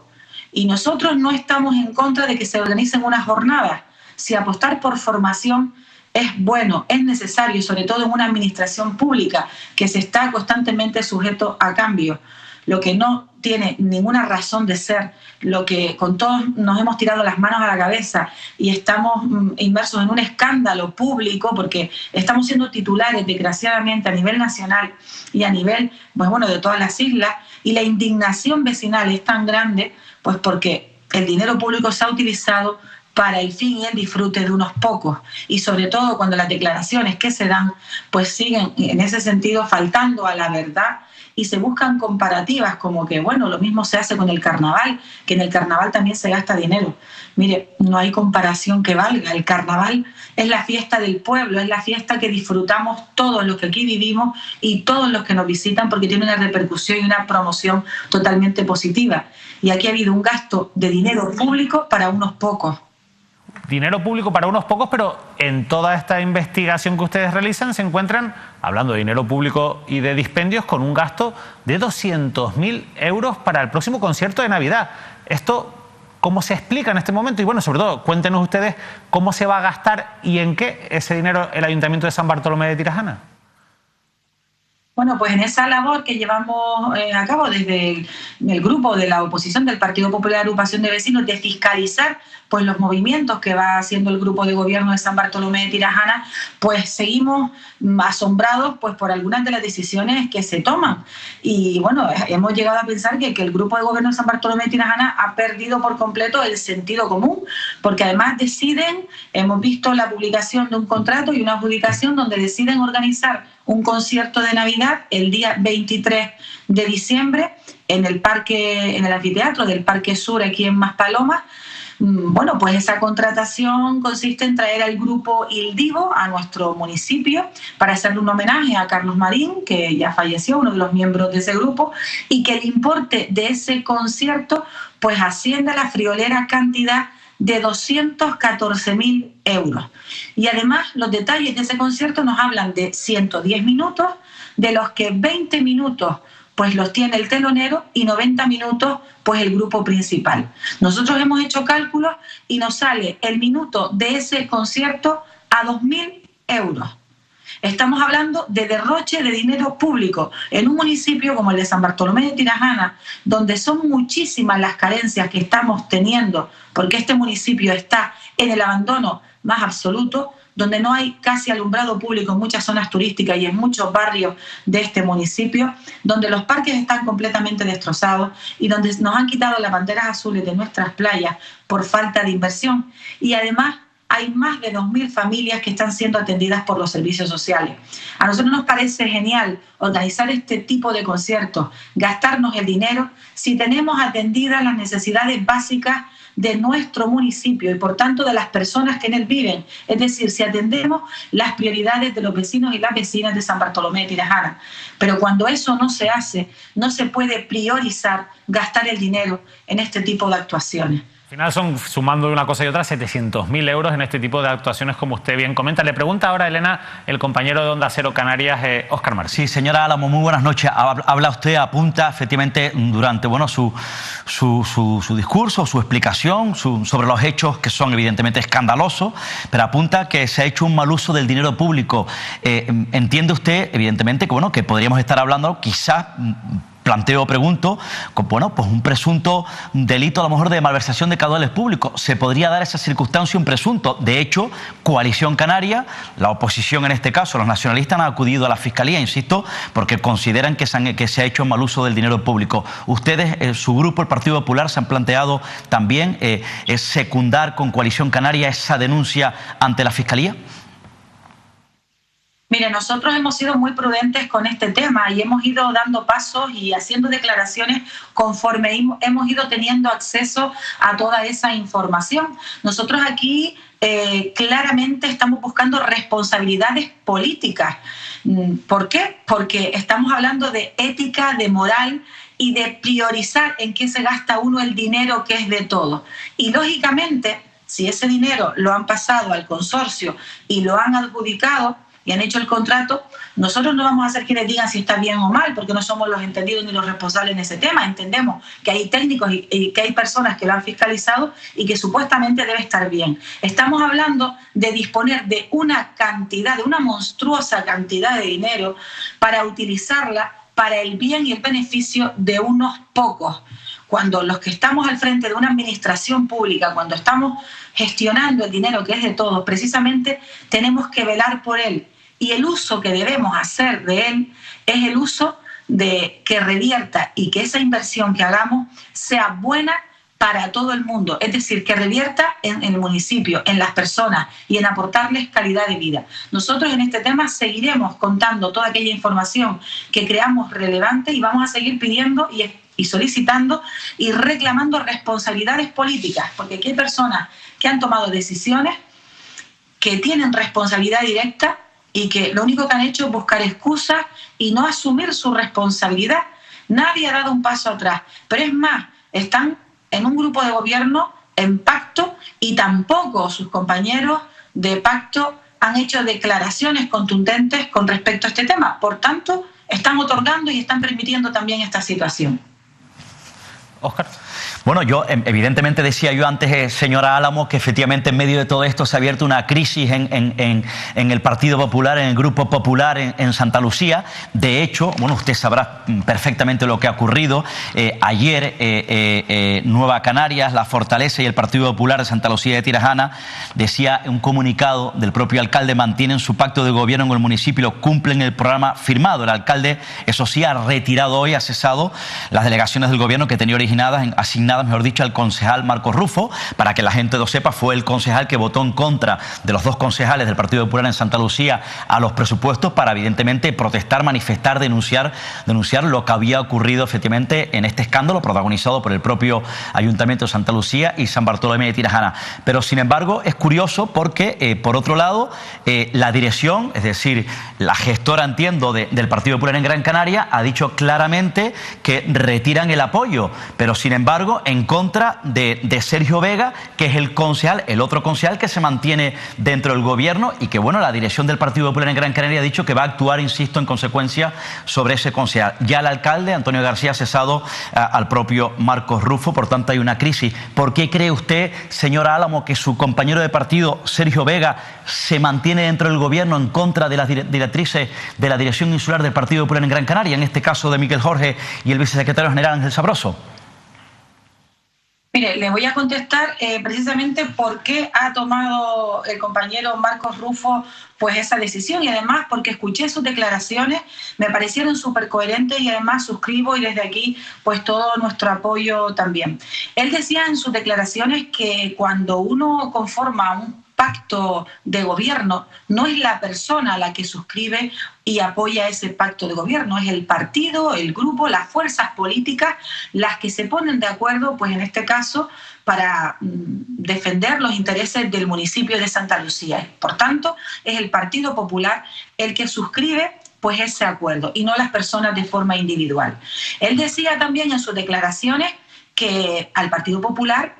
y nosotros no estamos en contra de que se organicen unas jornadas. Si apostar por formación es bueno, es necesario, sobre todo en una administración pública que se está constantemente sujeto a cambios. Lo que no tiene ninguna razón de ser, lo que con todos nos hemos tirado las manos a la cabeza y estamos inmersos en un escándalo público porque estamos siendo titulares, desgraciadamente, a nivel nacional y a nivel, pues bueno, de todas las islas, y la indignación vecinal es tan grande, pues porque el dinero público se ha utilizado para el fin y el disfrute de unos pocos y sobre todo cuando las declaraciones que se dan pues siguen en ese sentido faltando a la verdad y se buscan comparativas como que bueno, lo mismo se hace con el carnaval, que en el carnaval también se gasta dinero. Mire, no hay comparación que valga. El carnaval es la fiesta del pueblo, es la fiesta que disfrutamos todos los que aquí vivimos y todos los que nos visitan porque tiene una repercusión y una promoción totalmente positiva. Y aquí ha habido un gasto de dinero público para unos pocos. Dinero público para unos pocos, pero en toda esta investigación que ustedes realizan se encuentran, hablando de dinero público y de dispendios, con un gasto de 200.000 euros para el próximo concierto de Navidad. ¿Esto cómo se explica en este momento? Y bueno, sobre todo, cuéntenos ustedes cómo se va a gastar y en qué ese dinero el Ayuntamiento de San Bartolomé de Tirajana. Bueno, pues en esa labor que llevamos a cabo desde el grupo de la oposición del Partido Popular Agrupación de Vecinos de fiscalizar pues los movimientos que va haciendo el grupo de gobierno de San Bartolomé de Tirajana, pues seguimos asombrados pues por algunas de las decisiones que se toman. Y bueno, hemos llegado a pensar que el grupo de gobierno de San Bartolomé de Tirajana ha perdido por completo el sentido común, porque además deciden, hemos visto la publicación de un contrato y una adjudicación donde deciden organizar un concierto de Navidad el día 23 de diciembre en el anfiteatro del Parque Sur aquí en Maspalomas. Bueno, pues esa contratación consiste en traer al grupo Il Divo a nuestro municipio para hacerle un homenaje a Carlos Marín, que ya falleció, uno de los miembros de ese grupo, y que el importe de ese concierto pues asciende a la friolera cantidad de 214.000 euros. Y además los detalles de ese concierto nos hablan de 110 minutos, de los que 20 minutos pues los tiene el telonero y 90 minutos pues el grupo principal. Nosotros hemos hecho cálculos y nos sale el minuto de ese concierto a 2.000 euros. Estamos hablando de derroche de dinero público en un municipio como el de San Bartolomé de Tirajana, donde son muchísimas las carencias que estamos teniendo, porque este municipio está en el abandono más absoluto, donde no hay casi alumbrado público en muchas zonas turísticas y en muchos barrios de este municipio, donde los parques están completamente destrozados y donde nos han quitado las banderas azules de nuestras playas por falta de inversión. Y además hay más de 2.000 familias que están siendo atendidas por los servicios sociales. A nosotros nos parece genial organizar este tipo de conciertos, gastarnos el dinero si tenemos atendidas las necesidades básicas de nuestro municipio y por tanto de las personas que en él viven, es decir, si atendemos las prioridades de los vecinos y las vecinas de San Bartolomé de Tirajana. Pero cuando eso no se hace, no se puede priorizar gastar el dinero en este tipo de actuaciones. Al final son, sumando una cosa y otra, 700.000 euros en este tipo de actuaciones, como usted bien comenta. Le pregunta ahora, Elena, el compañero de Onda Cero Canarias, Óscar Martí. Sí, señora Álamo, muy buenas noches. Habla usted, apunta efectivamente durante su discurso, su explicación sobre los hechos que son evidentemente escandalosos, pero apunta que se ha hecho un mal uso del dinero público. ¿Entiende usted, evidentemente, que podríamos estar hablando quizás... Planteo o pregunto, pues un presunto delito a lo mejor de malversación de caudales públicos? ¿Se podría dar esa circunstancia, un presunto? De hecho, Coalición Canaria, la oposición en este caso, los nacionalistas han acudido a la Fiscalía, insisto, porque consideran que se ha hecho mal uso del dinero público. ¿Ustedes, su grupo, el Partido Popular, se han planteado también secundar con Coalición Canaria esa denuncia ante la Fiscalía? Mire, nosotros hemos sido muy prudentes con este tema y hemos ido dando pasos y haciendo declaraciones conforme hemos ido teniendo acceso a toda esa información. Nosotros aquí claramente estamos buscando responsabilidades políticas. ¿Por qué? Porque estamos hablando de ética, de moral y de priorizar en qué se gasta uno el dinero que es de todos. Y lógicamente, si ese dinero lo han pasado al consorcio y lo han adjudicado y han hecho el contrato, nosotros no vamos a hacer que les digan si está bien o mal, porque no somos los entendidos ni los responsables en ese tema. Entendemos que hay técnicos y que hay personas que lo han fiscalizado y que supuestamente debe estar bien. Estamos hablando de disponer de una cantidad, de una monstruosa cantidad de dinero para utilizarla para el bien y el beneficio de unos pocos. Cuando los que estamos al frente de una administración pública, cuando estamos gestionando el dinero que es de todos, precisamente tenemos que velar por él. Y el uso que debemos hacer de él es el uso de que revierta y que esa inversión que hagamos sea buena para todo el mundo. Es decir, que revierta en el municipio, en las personas y en aportarles calidad de vida. Nosotros en este tema seguiremos contando toda aquella información que creamos relevante y vamos a seguir pidiendo y solicitando y reclamando responsabilidades políticas, porque aquí hay personas que han tomado decisiones, que tienen responsabilidad directa y que lo único que han hecho es buscar excusas y no asumir su responsabilidad. Nadie ha dado un paso atrás, pero es más, están en un grupo de gobierno en pacto y tampoco sus compañeros de pacto han hecho declaraciones contundentes con respecto a este tema. Por tanto, están otorgando y están permitiendo también esta situación. Óscar. Bueno, yo evidentemente decía yo antes, señora Álamo, que efectivamente en medio de todo esto se ha abierto una crisis en el Partido Popular, en el Grupo Popular en Santa Lucía. De hecho, bueno, usted sabrá perfectamente lo que ha ocurrido. Ayer Nueva Canarias, La Fortaleza y el Partido Popular de Santa Lucía de Tirajana decía un comunicado del propio alcalde: mantienen su pacto de gobierno en el municipio, cumplen el programa firmado. El alcalde, eso sí, ha retirado hoy, ha cesado las delegaciones del gobierno que tenía asignadas, mejor dicho, al concejal Marcos Rufo. Para que la gente lo sepa, fue el concejal que votó en contra de los dos concejales del Partido Popular en Santa Lucía a los presupuestos para, evidentemente, protestar, manifestar, denunciar lo que había ocurrido efectivamente en este escándalo protagonizado por el propio Ayuntamiento de Santa Lucía y San Bartolomé de Tirajana. Pero, sin embargo, es curioso porque, por otro lado, la dirección, es decir, la gestora, entiendo, del Partido Popular en Gran Canaria, ha dicho claramente que retiran el apoyo, pero sin embargo en contra de Sergio Vega, que es el otro concejal que se mantiene dentro del gobierno, y que, bueno, la dirección del Partido Popular en Gran Canaria ha dicho que va a actuar, insisto, en consecuencia sobre ese concejal. Ya el alcalde, Antonio García, ha cesado al propio Marcos Rufo, por tanto hay una crisis. ¿Por qué cree usted, señora Álamo, que su compañero de partido, Sergio Vega, se mantiene dentro del gobierno en contra de las directrices de la dirección insular del Partido Popular en Gran Canaria, en este caso de Miquel Jorge y el vicesecretario general Ángel Sabroso? Mire, le voy a contestar precisamente por qué ha tomado el compañero Marcos Rufo pues esa decisión, y además porque escuché sus declaraciones, me parecieron súper coherentes y además suscribo, y desde aquí pues todo nuestro apoyo también. Él decía en sus declaraciones que cuando uno conforma un pacto de gobierno, no es la persona la que suscribe y apoya ese pacto de gobierno, es el partido, el grupo, las fuerzas políticas las que se ponen de acuerdo, pues en este caso, para defender los intereses del municipio de Santa Lucía. Por tanto, es el Partido Popular el que suscribe pues ese acuerdo y no las personas de forma individual. Él decía también en sus declaraciones que al Partido Popular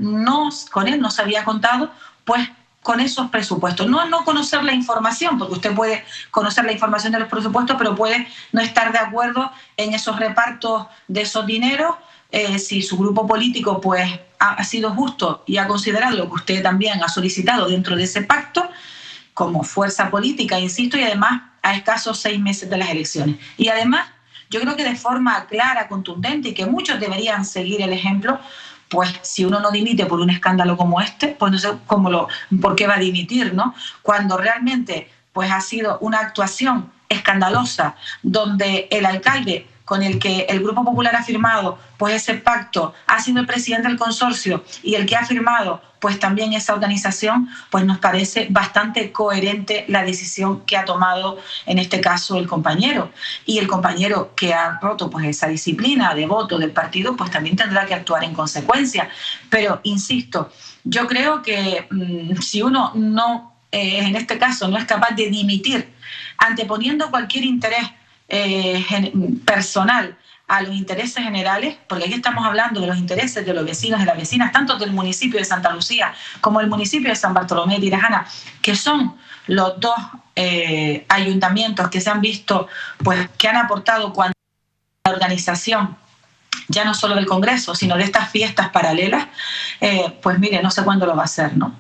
con él no se había contado pues con esos presupuestos. No conocer la información, porque usted puede conocer la información de los presupuestos, pero puede no estar de acuerdo en esos repartos de esos dineros. Si su grupo político pues ha sido justo y ha considerado lo que usted también ha solicitado dentro de ese pacto, como fuerza política, insisto, y además a escasos 6 meses de las elecciones. Y además, yo creo que de forma clara, contundente, y que muchos deberían seguir el ejemplo, pues si uno no dimite por un escándalo como este, pues no sé por qué va a dimitir, ¿no? Cuando realmente pues ha sido una actuación escandalosa donde el alcalde con el que el Grupo Popular ha firmado pues ese pacto, ha sido el presidente del consorcio y el que ha firmado pues también esa organización, pues nos parece bastante coherente la decisión que ha tomado en este caso el compañero. Y el compañero que ha roto pues esa disciplina de voto del partido, pues también tendrá que actuar en consecuencia. Pero, insisto, yo creo que si uno no, en este caso, no es capaz de dimitir anteponiendo cualquier interés personal a los intereses generales, porque aquí estamos hablando de los intereses de los vecinos y las vecinas, tanto del municipio de Santa Lucía como del municipio de San Bartolomé de Tirajana, que son los dos ayuntamientos que se han visto, pues que han aportado cuando la organización, ya no solo del Congreso, sino de estas fiestas paralelas, pues mire, no sé cuándo lo va a hacer, ¿no?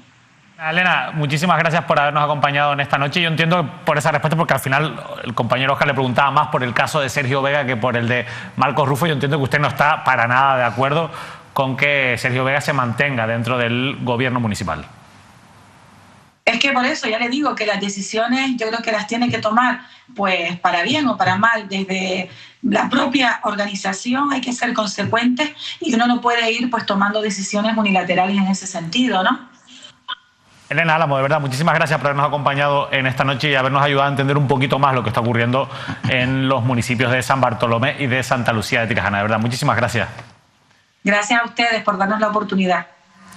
Elena, muchísimas gracias por habernos acompañado en esta noche. Yo entiendo por esa respuesta, porque al final el compañero Oscar le preguntaba más por el caso de Sergio Vega que por el de Marcos Rufo. Yo entiendo que usted no está para nada de acuerdo con que Sergio Vega se mantenga dentro del gobierno municipal. Es que por eso ya le digo que las decisiones yo creo que las tiene que tomar pues para bien o para mal desde la propia organización. Hay que ser consecuentes y uno no puede ir pues tomando decisiones unilaterales en ese sentido, ¿no? Elena Álamo, de verdad, muchísimas gracias por habernos acompañado en esta noche y habernos ayudado a entender un poquito más lo que está ocurriendo en los municipios de San Bartolomé y de Santa Lucía de Tirajana. De verdad, muchísimas gracias. Gracias a ustedes por darnos la oportunidad.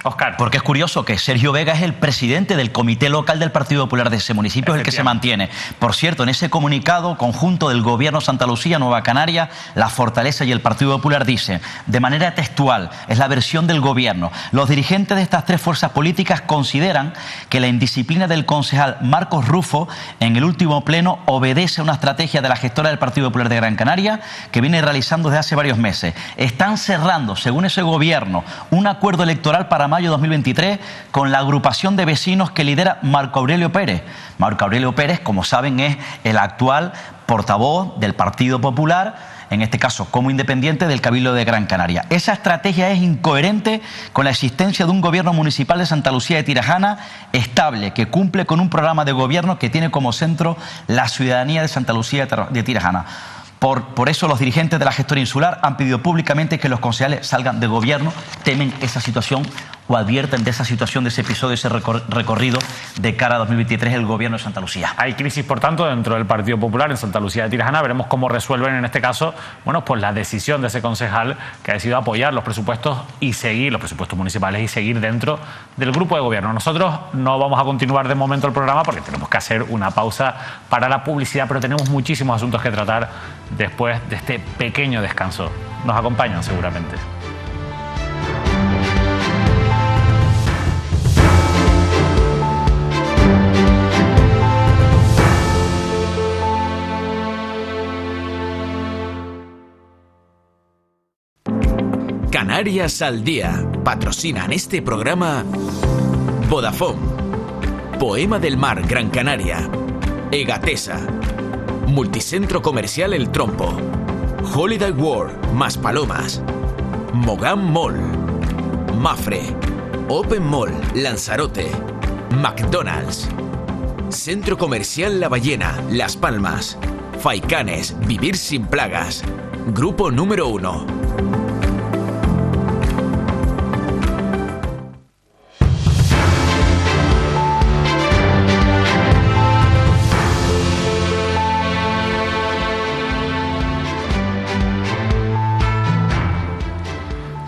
Oscar. Porque es curioso que Sergio Vega es el presidente del comité local del Partido Popular de ese municipio, es el que se mantiene. Por cierto, en ese comunicado conjunto del Gobierno Santa Lucía, Nueva Canaria, La Fortaleza y el Partido Popular dice, de manera textual, es la versión del Gobierno, los dirigentes de estas tres fuerzas políticas consideran que la indisciplina del concejal Marcos Rufo en el último pleno obedece a una estrategia de la gestora del Partido Popular de Gran Canaria que viene realizando desde hace varios meses. Están cerrando, según ese Gobierno, un acuerdo electoral para mayo de 2023 con la agrupación de vecinos que lidera Marco Aurelio Pérez. Marco Aurelio Pérez, como saben, es el actual portavoz del Partido Popular, en este caso como independiente del Cabildo de Gran Canaria. Esa estrategia es incoherente con la existencia de un gobierno municipal de Santa Lucía de Tirajana estable, que cumple con un programa de gobierno que tiene como centro la ciudadanía de Santa Lucía de Tirajana. Por eso los dirigentes de la gestora insular han pedido públicamente que los concejales salgan de gobierno, temen esa situación o advierten de esa situación, de ese episodio, ese recorrido de cara a 2023 el gobierno de Santa Lucía. Hay crisis, por tanto, dentro del Partido Popular en Santa Lucía de Tirajana. Veremos cómo resuelven en este caso, bueno, pues la decisión de ese concejal que ha decidido apoyar los presupuestos y seguir, los presupuestos municipales y seguir dentro del grupo de gobierno. Nosotros no vamos a continuar de momento el programa porque tenemos que hacer una pausa para la publicidad, pero tenemos muchísimos asuntos que tratar después de este pequeño descanso. Nos acompañan seguramente. Canarias al Día. Patrocinan este programa Vodafone, Poema del Mar Gran Canaria, Egatesa, Multicentro Comercial El Trompo, Holiday World Maspalomas, Mogán Mall, Mafre, Open Mall Lanzarote, McDonald's, Centro Comercial La Ballena Las Palmas, Faicanes Vivir Sin Plagas, Grupo Número 1.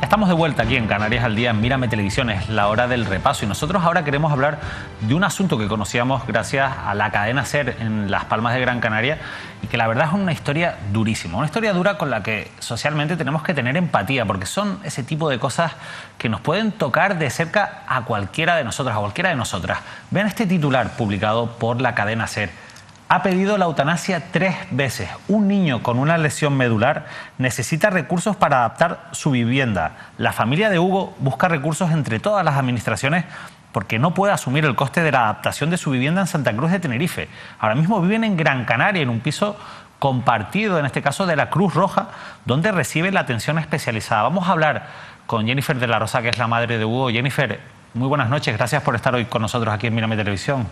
Estamos de vuelta aquí en Canarias al Día, en Mírame Televisión, es la hora del repaso y nosotros ahora queremos hablar de un asunto que conocíamos gracias a la cadena SER en Las Palmas de Gran Canaria y que la verdad es una historia durísima, una historia dura con la que socialmente tenemos que tener empatía porque son ese tipo de cosas que nos pueden tocar de cerca a cualquiera de nosotras, a cualquiera de nosotras. Vean este titular publicado por la cadena SER. Ha pedido la eutanasia 3 veces. Un niño con una lesión medular necesita recursos para adaptar su vivienda. La familia de Hugo busca recursos entre todas las administraciones porque no puede asumir el coste de la adaptación de su vivienda en Santa Cruz de Tenerife. Ahora mismo viven en Gran Canaria, en un piso compartido, en este caso de la Cruz Roja, donde recibe la atención especializada. Vamos a hablar con Jennifer de la Rosa, que es la madre de Hugo. Jennifer, muy buenas noches. Gracias por estar hoy con nosotros aquí en Mírame Televisión.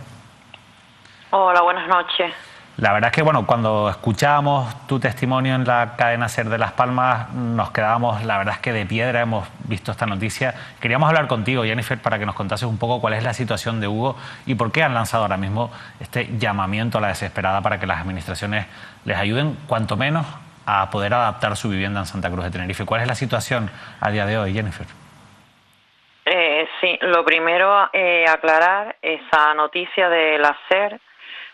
Hola, buenas noches. La verdad es que, bueno, cuando escuchábamos tu testimonio en la cadena SER de Las Palmas, nos quedábamos, la verdad es que de piedra. Hemos visto esta noticia. Queríamos hablar contigo, Jennifer, para que nos contases un poco cuál es la situación de Hugo y por qué han lanzado ahora mismo este llamamiento a la desesperada para que las administraciones les ayuden, cuanto menos, a poder adaptar su vivienda en Santa Cruz de Tenerife. ¿Cuál es la situación a día de hoy, Jennifer? Sí, lo primero, aclarar esa noticia de la SER,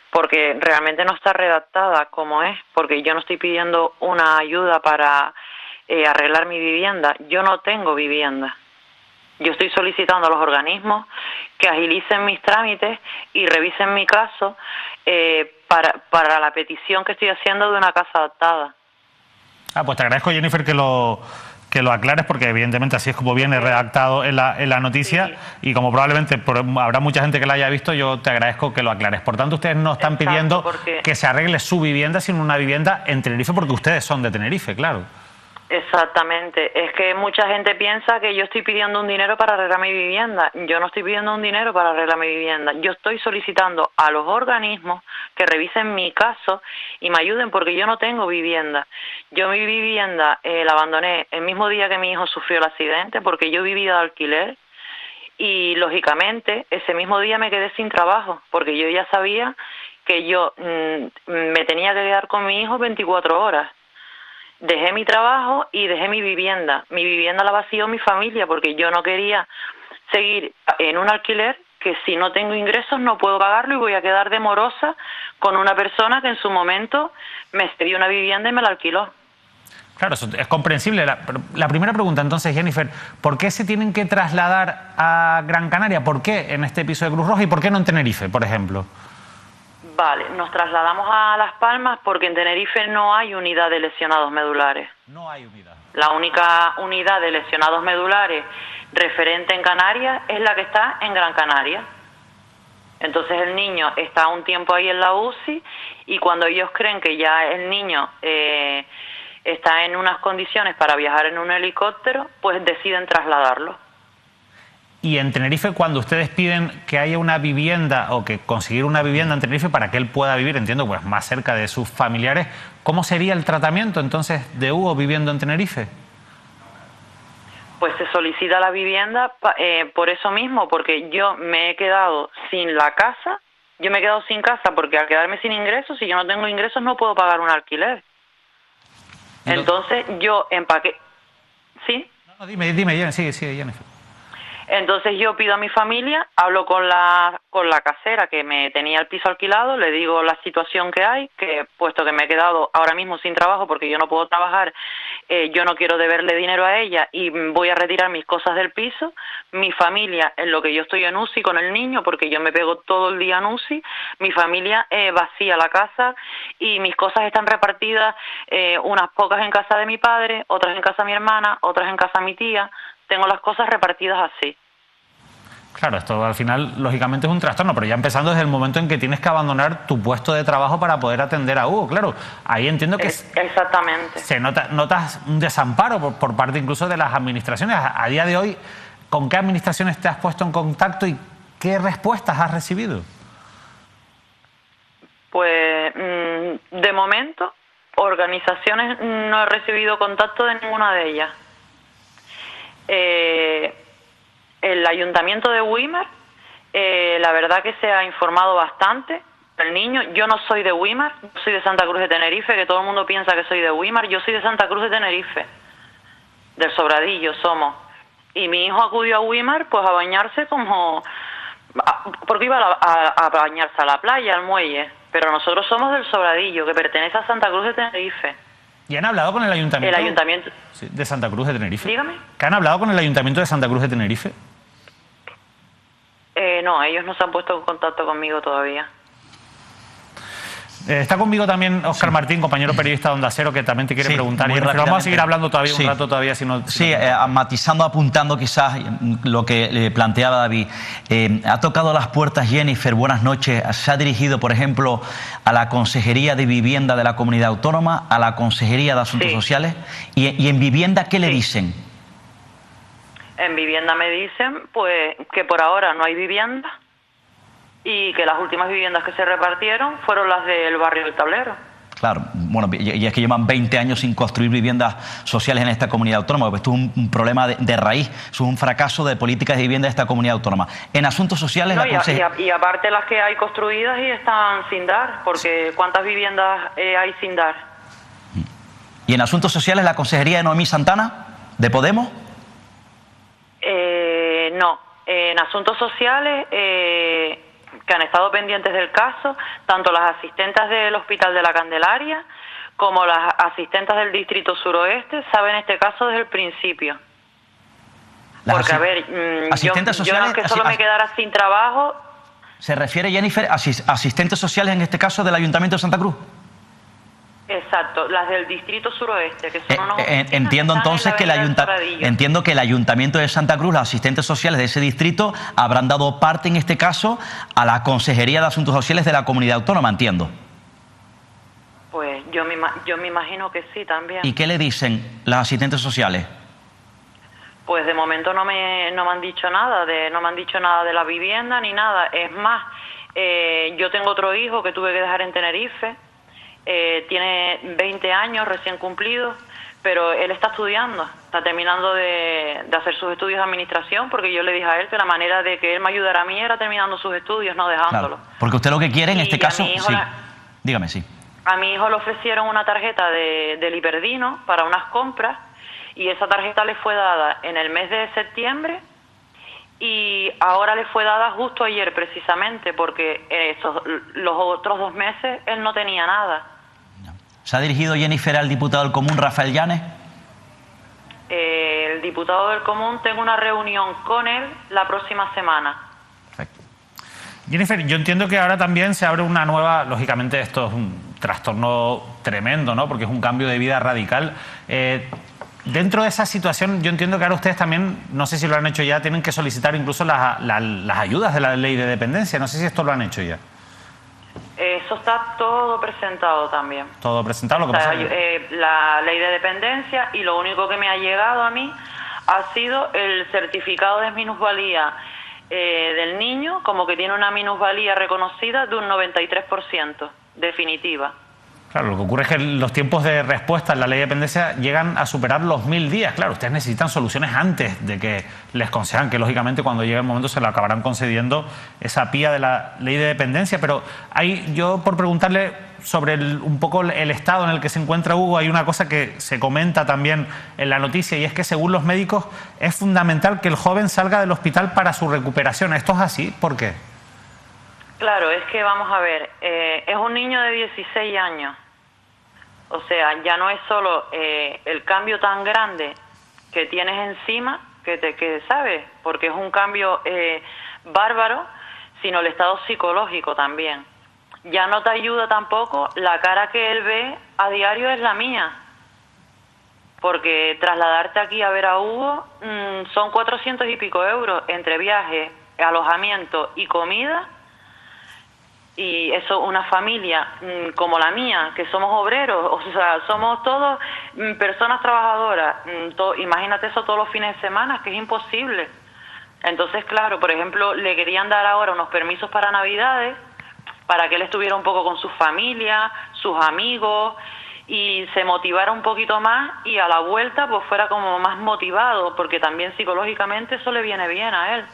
porque realmente no está redactada como es, porque yo no estoy pidiendo una ayuda para arreglar mi vivienda. Yo no tengo vivienda. Yo estoy solicitando a los organismos que agilicen mis trámites y revisen mi caso para la petición que estoy haciendo de una casa adaptada. Pues te agradezco, Jennifer, que lo aclares, porque evidentemente así es como viene redactado en la noticia, sí. Y como probablemente habrá mucha gente que la haya visto, yo te agradezco que lo aclares. Por tanto, ustedes no están pidiendo que se arregle su vivienda, sino una vivienda en Tenerife, porque ustedes son de Tenerife, claro. Exactamente. Es que mucha gente piensa que yo estoy pidiendo un dinero para arreglar mi vivienda. Yo no estoy pidiendo un dinero para arreglar mi vivienda. Yo estoy solicitando a los organismos que revisen mi caso y me ayuden, porque yo no tengo vivienda. Yo mi vivienda la abandoné el mismo día que mi hijo sufrió el accidente, porque yo vivía de alquiler y, lógicamente, ese mismo día me quedé sin trabajo, porque yo ya sabía que yo me tenía que quedar con mi hijo 24 horas. Dejé mi trabajo y dejé mi vivienda. Mi vivienda la vació mi familia, porque yo no quería seguir en un alquiler que, si no tengo ingresos, no puedo pagarlo, y voy a quedar de morosa con una persona que en su momento me cedió una vivienda y me la alquiló. Claro, eso es comprensible. La primera pregunta, entonces, Jennifer, ¿por qué se tienen que trasladar a Gran Canaria? ¿Por qué en este piso de Cruz Roja y por qué no en Tenerife, por ejemplo? Vale, nos trasladamos a Las Palmas porque en Tenerife no hay unidad de lesionados medulares. No hay unidad. La única unidad de lesionados medulares referente en Canarias es la que está en Gran Canaria. Entonces el niño está un tiempo ahí en la UCI, y cuando ellos creen que ya el niño está en unas condiciones para viajar en un helicóptero, pues deciden trasladarlo. Y en Tenerife, cuando ustedes piden que haya una vivienda o que conseguir una vivienda en Tenerife para que él pueda vivir, entiendo, pues más cerca de sus familiares, ¿cómo sería el tratamiento entonces de Hugo viviendo en Tenerife? Pues se solicita la vivienda por eso mismo, porque yo me he quedado sin la casa. Yo me he quedado sin casa porque, al quedarme sin ingresos, si yo no tengo ingresos, no puedo pagar un alquiler. Entonces yo empaqué... ¿Sí? No, dime, sigue, Jennifer. Entonces yo pido a mi familia, hablo con la casera que me tenía el piso alquilado, le digo la situación que hay, que puesto que me he quedado ahora mismo sin trabajo porque yo no puedo trabajar, yo no quiero deberle dinero a ella y voy a retirar mis cosas del piso. Mi familia, en lo que yo estoy en UCI con el niño, porque yo me pego todo el día en UCI, mi familia vacía la casa y mis cosas están repartidas, unas pocas en casa de mi padre, otras en casa de mi hermana, otras en casa de mi tía. Tengo las cosas repartidas así. Claro, esto al final, lógicamente, es un trastorno, pero ya empezando desde el momento en que tienes que abandonar tu puesto de trabajo para poder atender a Hugo. Claro, ahí entiendo que exactamente. notas un desamparo por parte incluso de las administraciones. A día de hoy, ¿con qué administraciones te has puesto en contacto y qué respuestas has recibido? Pues, de momento, organizaciones, no he recibido contacto de ninguna de ellas. El Ayuntamiento de Güímar, la verdad que se ha informado bastante. El niño, yo no soy de Güímar, soy de Santa Cruz de Tenerife, que todo el mundo piensa que soy de Güímar. Yo soy de Santa Cruz de Tenerife, del Sobradillo somos. Y mi hijo acudió a Güímar pues a bañarse porque iba a bañarse a la playa, al muelle. Pero nosotros somos del Sobradillo, que pertenece a Santa Cruz de Tenerife. ¿Y han hablado con el ayuntamiento? El ayuntamiento de Santa Cruz de Tenerife. Dígame. ¿Que han hablado con el ayuntamiento de Santa Cruz de Tenerife? No, ellos no se han puesto en contacto conmigo todavía. Está conmigo también Óscar Martín, compañero periodista de Onda Cero, que también te quiere preguntar. Y vamos a seguir hablando todavía un rato todavía. Matizando, apuntando quizás lo que le planteaba David. Ha tocado las puertas Jennifer, buenas noches. Se ha dirigido, por ejemplo, a la Consejería de Vivienda de la Comunidad Autónoma, a la Consejería de Asuntos Sociales. ¿Y en vivienda qué le dicen? En vivienda me dicen pues que por ahora no hay vivienda, y que las últimas viviendas que se repartieron fueron las del barrio del Tablero. Claro, bueno, y es que llevan 20 años sin construir viviendas sociales en esta comunidad autónoma, porque esto es un problema de raíz, es un fracaso de políticas de vivienda de esta comunidad autónoma. En asuntos sociales... No, y aparte las que hay construidas y están sin dar, porque ¿cuántas viviendas hay sin dar? ¿Y en asuntos sociales la consejería de Noemí Santana, de Podemos? No, en asuntos sociales... que han estado pendientes del caso, tanto las asistentes del Hospital de la Candelaria como las asistentes del Distrito Suroeste saben este caso desde el principio. Porque, a ver, yo no es que solo me quedara sin trabajo... ¿Se refiere, Jennifer, a asistentes sociales, en este caso, del Ayuntamiento de Santa Cruz? Exacto, las del Distrito Suroeste, que son unos... Entiendo entonces que entiendo que el Ayuntamiento de Santa Cruz, los asistentes sociales de ese distrito, habrán dado parte, en este caso, a la Consejería de Asuntos Sociales de la Comunidad Autónoma, entiendo. Pues yo me imagino que sí, también. ¿Y qué le dicen las asistentes sociales? Pues de momento no me han dicho nada, no me han dicho nada de la vivienda ni nada. Es más, yo tengo otro hijo que tuve que dejar en Tenerife. Tiene 20 años recién cumplidos, pero él está estudiando, está terminando de hacer sus estudios de administración, porque yo le dije a él que la manera de que él me ayudara a mí era terminando sus estudios, no dejándolo. Claro, porque usted lo que quiere en este caso... Sí. Dígame, sí. A mi hijo le ofrecieron una tarjeta del Iberdino para unas compras, y esa tarjeta le fue dada en el mes de septiembre, y ahora le fue dada justo ayer precisamente, porque los otros 2 meses él no tenía nada. ¿Se ha dirigido, Jennifer, al diputado del Común, Rafael Llanes? El diputado del Común, tengo una reunión con él la próxima semana. Perfecto. Jennifer, yo entiendo que ahora también se abre una nueva... Lógicamente esto es un trastorno tremendo, ¿no? Porque es un cambio de vida radical. Dentro de esa situación, yo entiendo que ahora ustedes también, no sé si lo han hecho ya, tienen que solicitar incluso las ayudas de la ley de dependencia. No sé si esto lo han hecho ya. Eso está todo presentado también. Todo presentado, lo que pasa la ley de dependencia, y lo único que me ha llegado a mí ha sido el certificado de minusvalía del niño, como que tiene una minusvalía reconocida de un 93%, definitiva. Claro, lo que ocurre es que los tiempos de respuesta en la ley de dependencia llegan a superar los 1000 días. Claro, ustedes necesitan soluciones antes de que les concedan, que lógicamente cuando llegue el momento se le acabarán concediendo esa pía de la ley de dependencia. Pero yo por preguntarle sobre un poco el estado en el que se encuentra Hugo, hay una cosa que se comenta también en la noticia, y es que según los médicos es fundamental que el joven salga del hospital para su recuperación. ¿Esto es así? ¿Por qué? Claro, es que vamos a ver, es un niño de 16 años, o sea, ya no es solo el cambio tan grande que tienes encima, que sabes, porque es un cambio bárbaro, sino el estado psicológico también. Ya no te ayuda tampoco, la cara que él ve a diario es la mía, porque trasladarte aquí a ver a Hugo son 400 y pico euros entre viaje, alojamiento y comida. Y eso, una familia como la mía, que somos obreros, o sea, somos todos personas trabajadoras, imagínate eso todos los fines de semana, que es imposible. Entonces, claro, por ejemplo, le querían dar ahora unos permisos para Navidades, para que él estuviera un poco con su familia, sus amigos, y se motivara un poquito más, y a la vuelta pues fuera como más motivado, porque también psicológicamente eso le viene bien a él.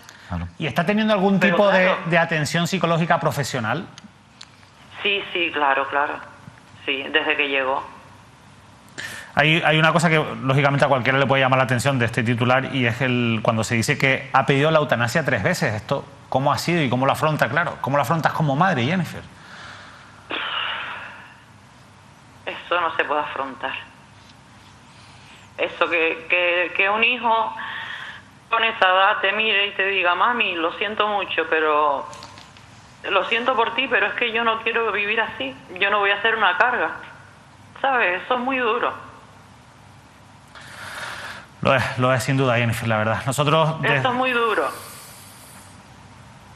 ¿Y está teniendo algún tipo de atención psicológica profesional? Sí, claro. Sí, desde que llegó. Hay una cosa que lógicamente a cualquiera le puede llamar la atención de este titular, y es cuando se dice que ha pedido la eutanasia 3 veces. ¿Esto cómo ha sido y cómo lo afronta? Claro, ¿cómo lo afrontas como madre, Jennifer? Eso no se puede afrontar. Eso que un hijo con esa edad te mire y te diga: mami, lo siento mucho, pero lo siento por ti, pero es que yo no quiero vivir así, yo no voy a hacer una carga, ¿sabes? Eso es muy duro. Lo es sin duda, Jennifer, la verdad. Nosotros... Esto es muy duro.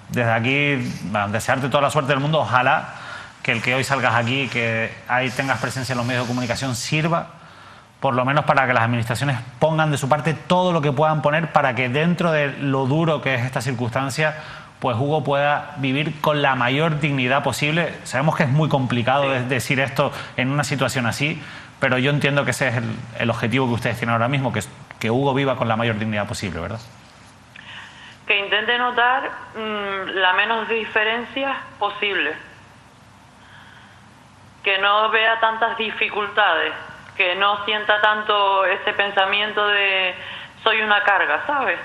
Desde aquí, desearte toda la suerte del mundo. Ojalá que el que hoy salgas aquí, que ahí tengas presencia en los medios de comunicación, sirva por lo menos para que las administraciones pongan de su parte todo lo que puedan poner para que dentro de lo duro que es esta circunstancia, pues Hugo pueda vivir con la mayor dignidad posible. Sabemos que es muy complicado decir esto en una situación así, pero yo entiendo que ese es el objetivo que ustedes tienen ahora mismo, que Hugo viva con la mayor dignidad posible, ¿verdad? Que intente notar la menos diferencias posible. Que no vea tantas dificultades, que no sienta tanto ese pensamiento de soy una carga, ¿sabes?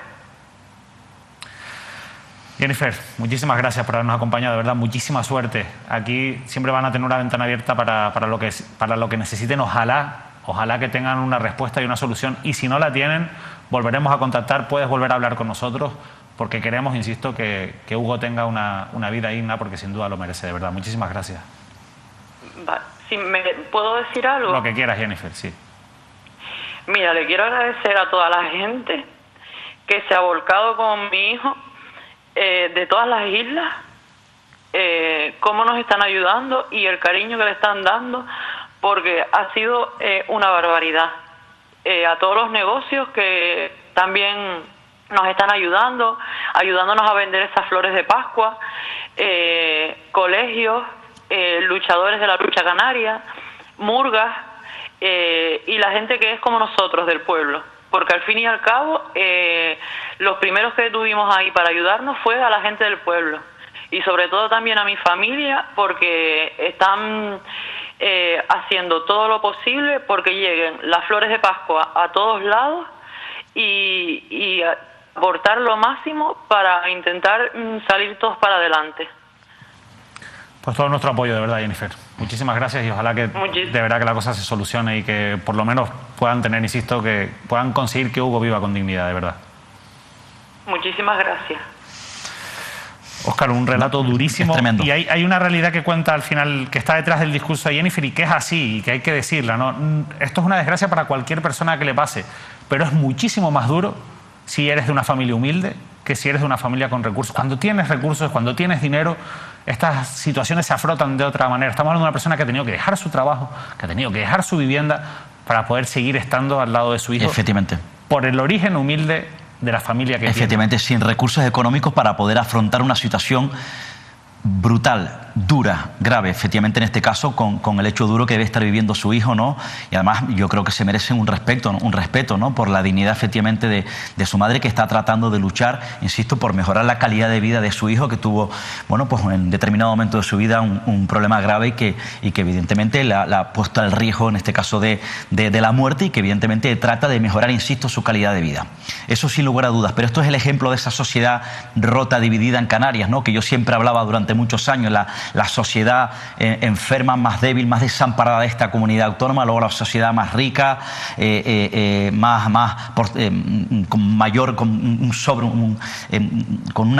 Jennifer, muchísimas gracias por habernos acompañado, de verdad, muchísima suerte. Aquí siempre van a tener una ventana abierta para lo que necesiten. Ojalá que tengan una respuesta y una solución. Y si no la tienen, volveremos a contactar, puedes volver a hablar con nosotros, porque queremos, insisto, que Hugo tenga una vida digna, porque sin duda lo merece, de verdad. Muchísimas gracias. Si me puedo decir algo. Lo que quieras, Jennifer, sí. Mira, le quiero agradecer a toda la gente que se ha volcado con mi hijo, de todas las islas, cómo nos están ayudando y el cariño que le están dando, porque ha sido una barbaridad. A todos los negocios que también nos están ayudándonos a vender esas flores de Pascua, colegios, luchadores de la lucha canaria, murgas, y la gente que es como nosotros del pueblo. Porque al fin y al cabo, los primeros que tuvimos ahí para ayudarnos fue a la gente del pueblo. Y sobre todo también a mi familia, porque están haciendo todo lo posible porque lleguen las flores de Pascua a todos lados y aportar lo máximo para intentar salir todos para adelante. Pues todo nuestro apoyo, de verdad, Jennifer. Muchísimas gracias y ojalá que de verdad que la cosa se solucione y que por lo menos puedan tener, insisto, que puedan conseguir que Hugo viva con dignidad, de verdad. Muchísimas gracias. Óscar, un relato durísimo. Es tremendo. Y hay una realidad que cuenta al final, que está detrás del discurso de Jennifer y que es así y que hay que decirla, ¿no? Esto es una desgracia para cualquier persona que le pase, pero es muchísimo más duro si eres de una familia humilde que si eres de una familia con recursos. Cuando tienes recursos, cuando tienes dinero, estas situaciones se afrontan de otra manera. Estamos hablando de una persona que ha tenido que dejar su trabajo, que ha tenido que dejar su vivienda para poder seguir estando al lado de su hijo. Efectivamente. Por el origen humilde de la familia que Efectivamente, tiene. sin recursos económicos para poder afrontar una situación brutal, dura, grave, efectivamente en este caso con el hecho duro que debe estar viviendo su hijo, ¿no? Y además yo creo que se merecen un respeto, ¿no? Por la dignidad efectivamente de su madre, que está tratando de luchar, insisto, por mejorar la calidad de vida de su hijo, que tuvo, bueno, pues en determinado momento de su vida un problema grave y que evidentemente la ha puesto al riesgo, en este caso de la muerte, y que evidentemente trata de mejorar, insisto, su calidad de vida. Eso sin lugar a dudas, pero esto es el ejemplo de esa sociedad rota, dividida en Canarias, ¿no? Que yo siempre hablaba durante muchos años, la sociedad enferma, más débil, más desamparada de esta comunidad autónoma, luego la sociedad más rica, con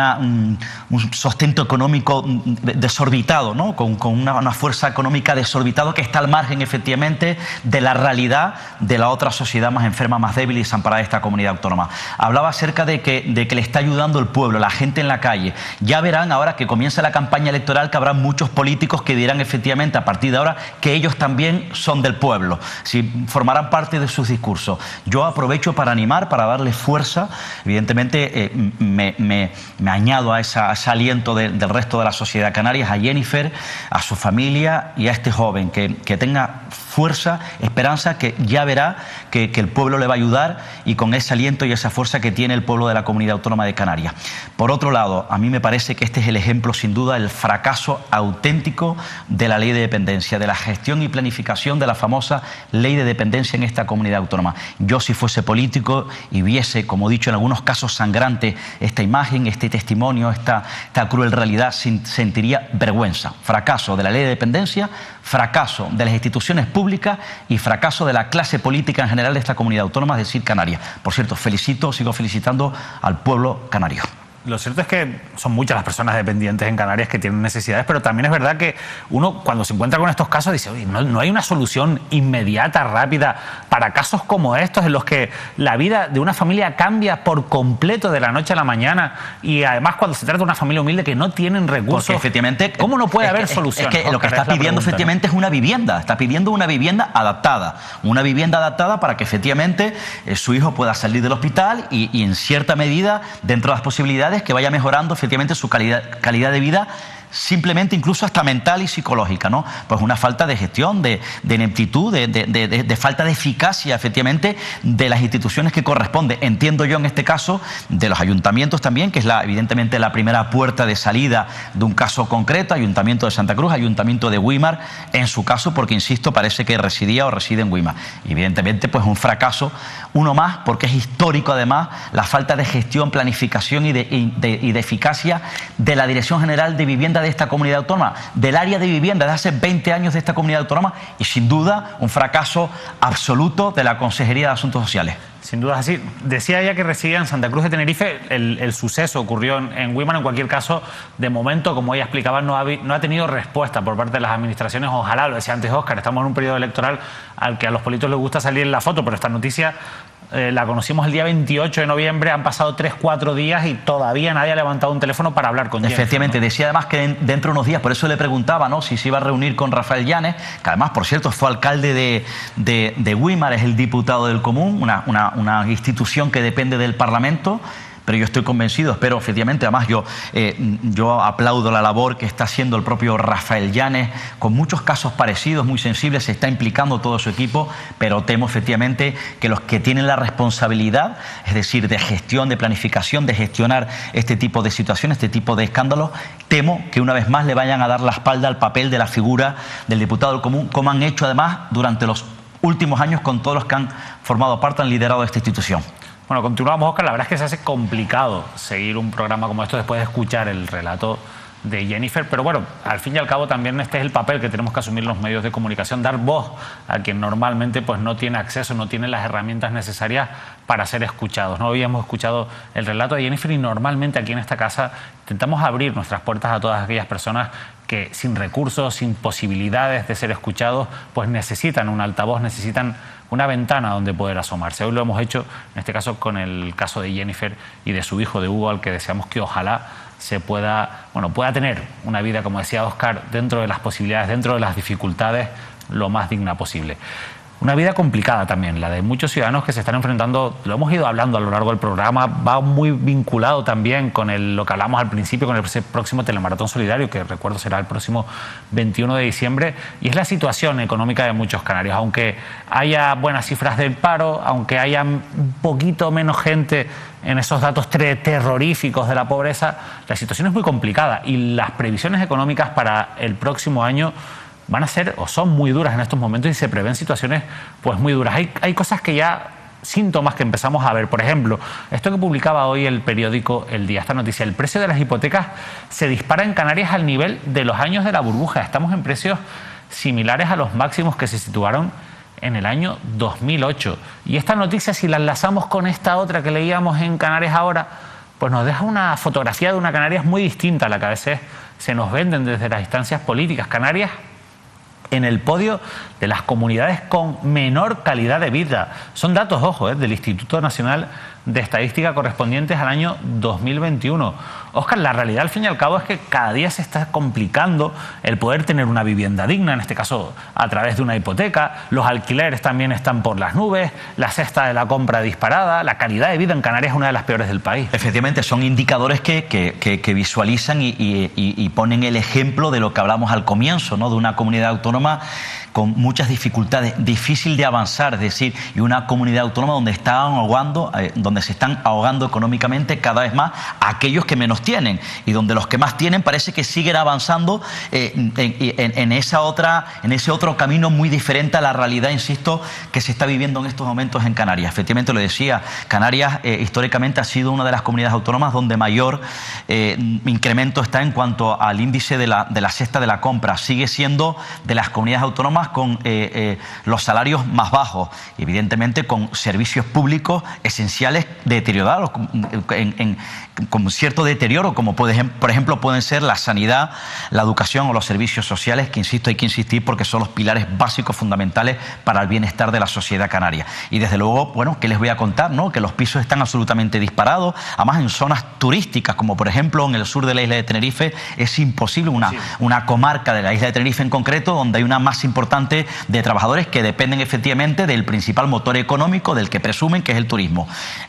un sostento económico desorbitado, ¿no? Con una fuerza económica desorbitado que está al margen efectivamente de la realidad de la otra sociedad más enferma, más débil y desamparada de esta comunidad autónoma. Hablaba acerca de que le está ayudando el pueblo, la gente en la calle. Ya verán ahora que comienza la campaña electoral que habrá muchos políticos que dirán efectivamente a partir de ahora que ellos también son del pueblo, si formarán parte de sus discursos. Yo aprovecho para animar, para darle fuerza, evidentemente me añado a ese aliento del resto de la sociedad canaria, a Jennifer, a su familia y a este joven, que tenga fuerza, esperanza, que ya verá que el pueblo le va a ayudar, y con ese aliento y esa fuerza que tiene el pueblo de la Comunidad Autónoma de Canarias. Por otro lado, a mí me parece que este es el ejemplo, sin duda, del fracaso auténtico de la ley de dependencia, de la gestión y planificación de la famosa ley de dependencia en esta comunidad autónoma. Yo, si fuese político y viese, como he dicho, en algunos casos sangrantes, esta imagen, este testimonio, esta cruel realidad, sentiría vergüenza. Fracaso de la ley de dependencia, fracaso de las instituciones públicas y fracaso de la clase política en general de esta comunidad autónoma, es decir, Canarias. Por cierto, sigo felicitando al pueblo canario. Lo cierto es que son muchas las personas dependientes en Canarias que tienen necesidades, pero también es verdad que uno, cuando se encuentra con estos casos, dice, oye, no hay una solución inmediata, rápida, para casos como estos, en los que la vida de una familia cambia por completo de la noche a la mañana, y además cuando se trata de una familia humilde que no tienen recursos. Porque efectivamente, ¿cómo no puede haber solución? Es que lo que está pidiendo efectivamente es una vivienda, está pidiendo una vivienda adaptada para que efectivamente su hijo pueda salir del hospital y en cierta medida, dentro de las posibilidades, sociales, que vaya mejorando efectivamente su calidad de vida, simplemente incluso hasta mental y psicológica, ¿no? Pues una falta de gestión, de ineptitud, de falta de eficacia, efectivamente, de las instituciones que corresponde. Entiendo yo en este caso de los ayuntamientos también, que es evidentemente la primera puerta de salida de un caso concreto, Ayuntamiento de Santa Cruz, Ayuntamiento de Güímar, en su caso, porque insisto, parece que residía o reside en Güímar. Evidentemente, pues un fracaso, uno más, porque es histórico además la falta de gestión, planificación y de eficacia de la Dirección General de Vivienda de esta comunidad autónoma, del área de vivienda de hace 20 años de esta comunidad autónoma, y sin duda un fracaso absoluto de la Consejería de Asuntos Sociales. Sin duda es así. Decía ella que residía en Santa Cruz de Tenerife. El suceso ocurrió en Güímar. En cualquier caso, de momento, como ella explicaba, no ha tenido respuesta por parte de las administraciones. Ojalá, lo decía antes Óscar, estamos en un periodo electoral al que a los políticos les gusta salir en la foto, pero esta noticia la conocimos el día 28 de noviembre, han pasado 3-4 días y todavía nadie ha levantado un teléfono para hablar con Jennifer. Efectivamente, ¿no? Decía además que dentro de unos días, por eso le preguntaba, ¿no?, si se iba a reunir con Rafael Llanes, que además, por cierto, fue alcalde de Güímar, es el diputado del Común, una institución que depende del Parlamento. Pero yo estoy convencido, espero efectivamente, además yo aplaudo la labor que está haciendo el propio Rafael Llanes, con muchos casos parecidos, muy sensibles, se está implicando todo su equipo, pero temo efectivamente que los que tienen la responsabilidad, es decir, de gestión, de planificación, de gestionar este tipo de situaciones, este tipo de escándalos, temo que una vez más le vayan a dar la espalda al papel de la figura del diputado del Común, como han hecho además durante los últimos años con todos los que han formado parte, han liderado esta institución. Bueno, continuamos, Óscar. La verdad es que se hace complicado seguir un programa como esto después de escuchar el relato de Jennifer, pero bueno, al fin y al cabo también este es el papel que tenemos que asumir los medios de comunicación, dar voz a quien normalmente pues no tiene acceso, no tiene las herramientas necesarias para ser escuchados. No habíamos escuchado el relato de Jennifer y normalmente aquí en esta casa intentamos abrir nuestras puertas a todas aquellas personas que sin recursos, sin posibilidades de ser escuchados, pues necesitan un altavoz, necesitan una ventana donde poder asomarse. Hoy lo hemos hecho, en este caso, con el caso de Jennifer y de su hijo, de Hugo, al que deseamos que ojalá se pueda tener una vida, como decía Óscar, dentro de las posibilidades, dentro de las dificultades, lo más digna posible. Una vida complicada también, la de muchos ciudadanos que se están enfrentando, lo hemos ido hablando a lo largo del programa, va muy vinculado también con lo que hablamos al principio, con el próximo telemaratón solidario, que recuerdo será el próximo 21 de diciembre, y es la situación económica de muchos canarios. Aunque haya buenas cifras del paro, aunque haya un poquito menos gente en esos datos terroríficos de la pobreza, la situación es muy complicada y las previsiones económicas para el próximo año van a ser o son muy duras en estos momentos y se prevén situaciones pues muy duras. Hay cosas que ya, síntomas que empezamos a ver. Por ejemplo, esto que publicaba hoy el periódico El Día, esta noticia: el precio de las hipotecas se dispara en Canarias al nivel de los años de la burbuja. Estamos en precios similares a los máximos que se situaron en el año 2008. Y esta noticia, si la enlazamos con esta otra que leíamos en Canarias Ahora, pues nos deja una fotografía de una Canarias muy distinta a la que a veces se nos venden desde las instancias políticas. Canarias en el podio de las comunidades con menor calidad de vida. Son datos, ojo, del Instituto Nacional de Estadística correspondientes al año 2021. Óscar, la realidad al fin y al cabo es que cada día se está complicando el poder tener una vivienda digna, en este caso a través de una hipoteca. Los alquileres también están por las nubes, la cesta de la compra disparada, la calidad de vida en Canarias es una de las peores del país. Efectivamente, son indicadores que visualizan y ponen el ejemplo de lo que hablamos al comienzo, ¿no?, de una comunidad autónoma con muchas dificultades, difícil de avanzar, es decir, y una comunidad autónoma donde se están ahogando económicamente cada vez más aquellos que menos tienen, y donde los que más tienen parece que siguen avanzando en ese otro camino muy diferente a la realidad, insisto, que se está viviendo en estos momentos en Canarias. Efectivamente, lo decía, Canarias históricamente ha sido una de las comunidades autónomas donde mayor incremento está en cuanto al índice de la cesta de la compra. Sigue siendo de las comunidades autónomas con los salarios más bajos, evidentemente con servicios públicos esenciales deteriorados, con cierto deterioro, como por ejemplo pueden ser la sanidad, la educación o los servicios sociales, que insisto, hay que insistir porque son los pilares básicos fundamentales para el bienestar de la sociedad canaria. Y desde luego, bueno, ¿qué les voy a contar, no? Que los pisos están absolutamente disparados, además en zonas turísticas, como por ejemplo en el sur de la isla de Tenerife. Es imposible, una comarca de la isla de Tenerife en concreto, donde hay una masa importante de trabajadores que dependen efectivamente del principal motor económico del que presumen, que es el turismo.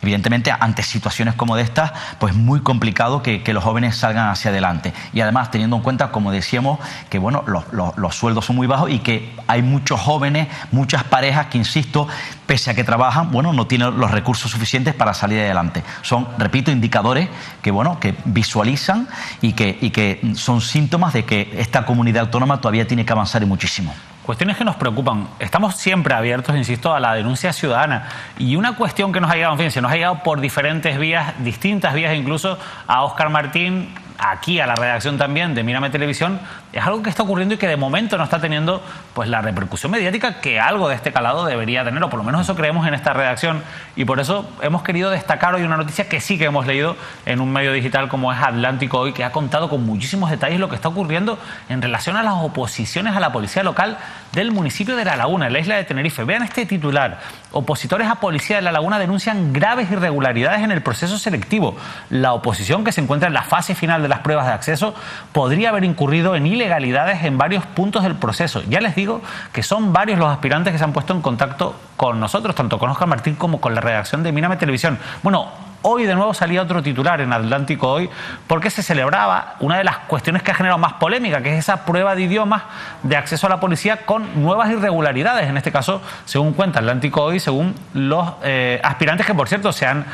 evidentemente, ante situaciones como estas, pues muy complicado que los jóvenes salgan hacia adelante. Y además, teniendo en cuenta, como decíamos, que bueno, los sueldos son muy bajos y que hay muchos jóvenes, muchas parejas que, insisto, pese a que trabajan, bueno, no tienen los recursos suficientes para salir adelante. Son, repito, indicadores que, bueno, que visualizan y que son síntomas de que esta comunidad autónoma todavía tiene que avanzar y muchísimo. Cuestiones que nos preocupan. Estamos siempre abiertos, insisto, a la denuncia ciudadana. Y una cuestión que nos ha llegado, fíjense, nos ha llegado por diferentes vías, distintas vías, incluso a Óscar Martín, aquí a la redacción también de Mírame Televisión, es algo que está ocurriendo y que de momento no está teniendo pues la repercusión mediática que algo de este calado debería tener, o por lo menos eso creemos en esta redacción, y por eso hemos querido destacar hoy una noticia que sí que hemos leído en un medio digital como es Atlántico Hoy, que ha contado con muchísimos detalles lo que está ocurriendo en relación a las oposiciones a la policía local del municipio de La Laguna, en la isla de Tenerife. Vean este titular: opositores a policía de La Laguna denuncian graves irregularidades en el proceso selectivo. La oposición, que se encuentra en la fase final de las pruebas de acceso, podría haber incurrido en ilegalidades en varios puntos del proceso. Ya les digo que son varios los aspirantes que se han puesto en contacto con nosotros, tanto con Óscar Martín como con la redacción de Mírame Televisión. Bueno, hoy de nuevo salía otro titular en Atlántico Hoy porque se celebraba una de las cuestiones que ha generado más polémica, que es esa prueba de idiomas de acceso a la policía con nuevas irregularidades. En este caso, según cuenta Atlántico Hoy, según los aspirantes, que por cierto se han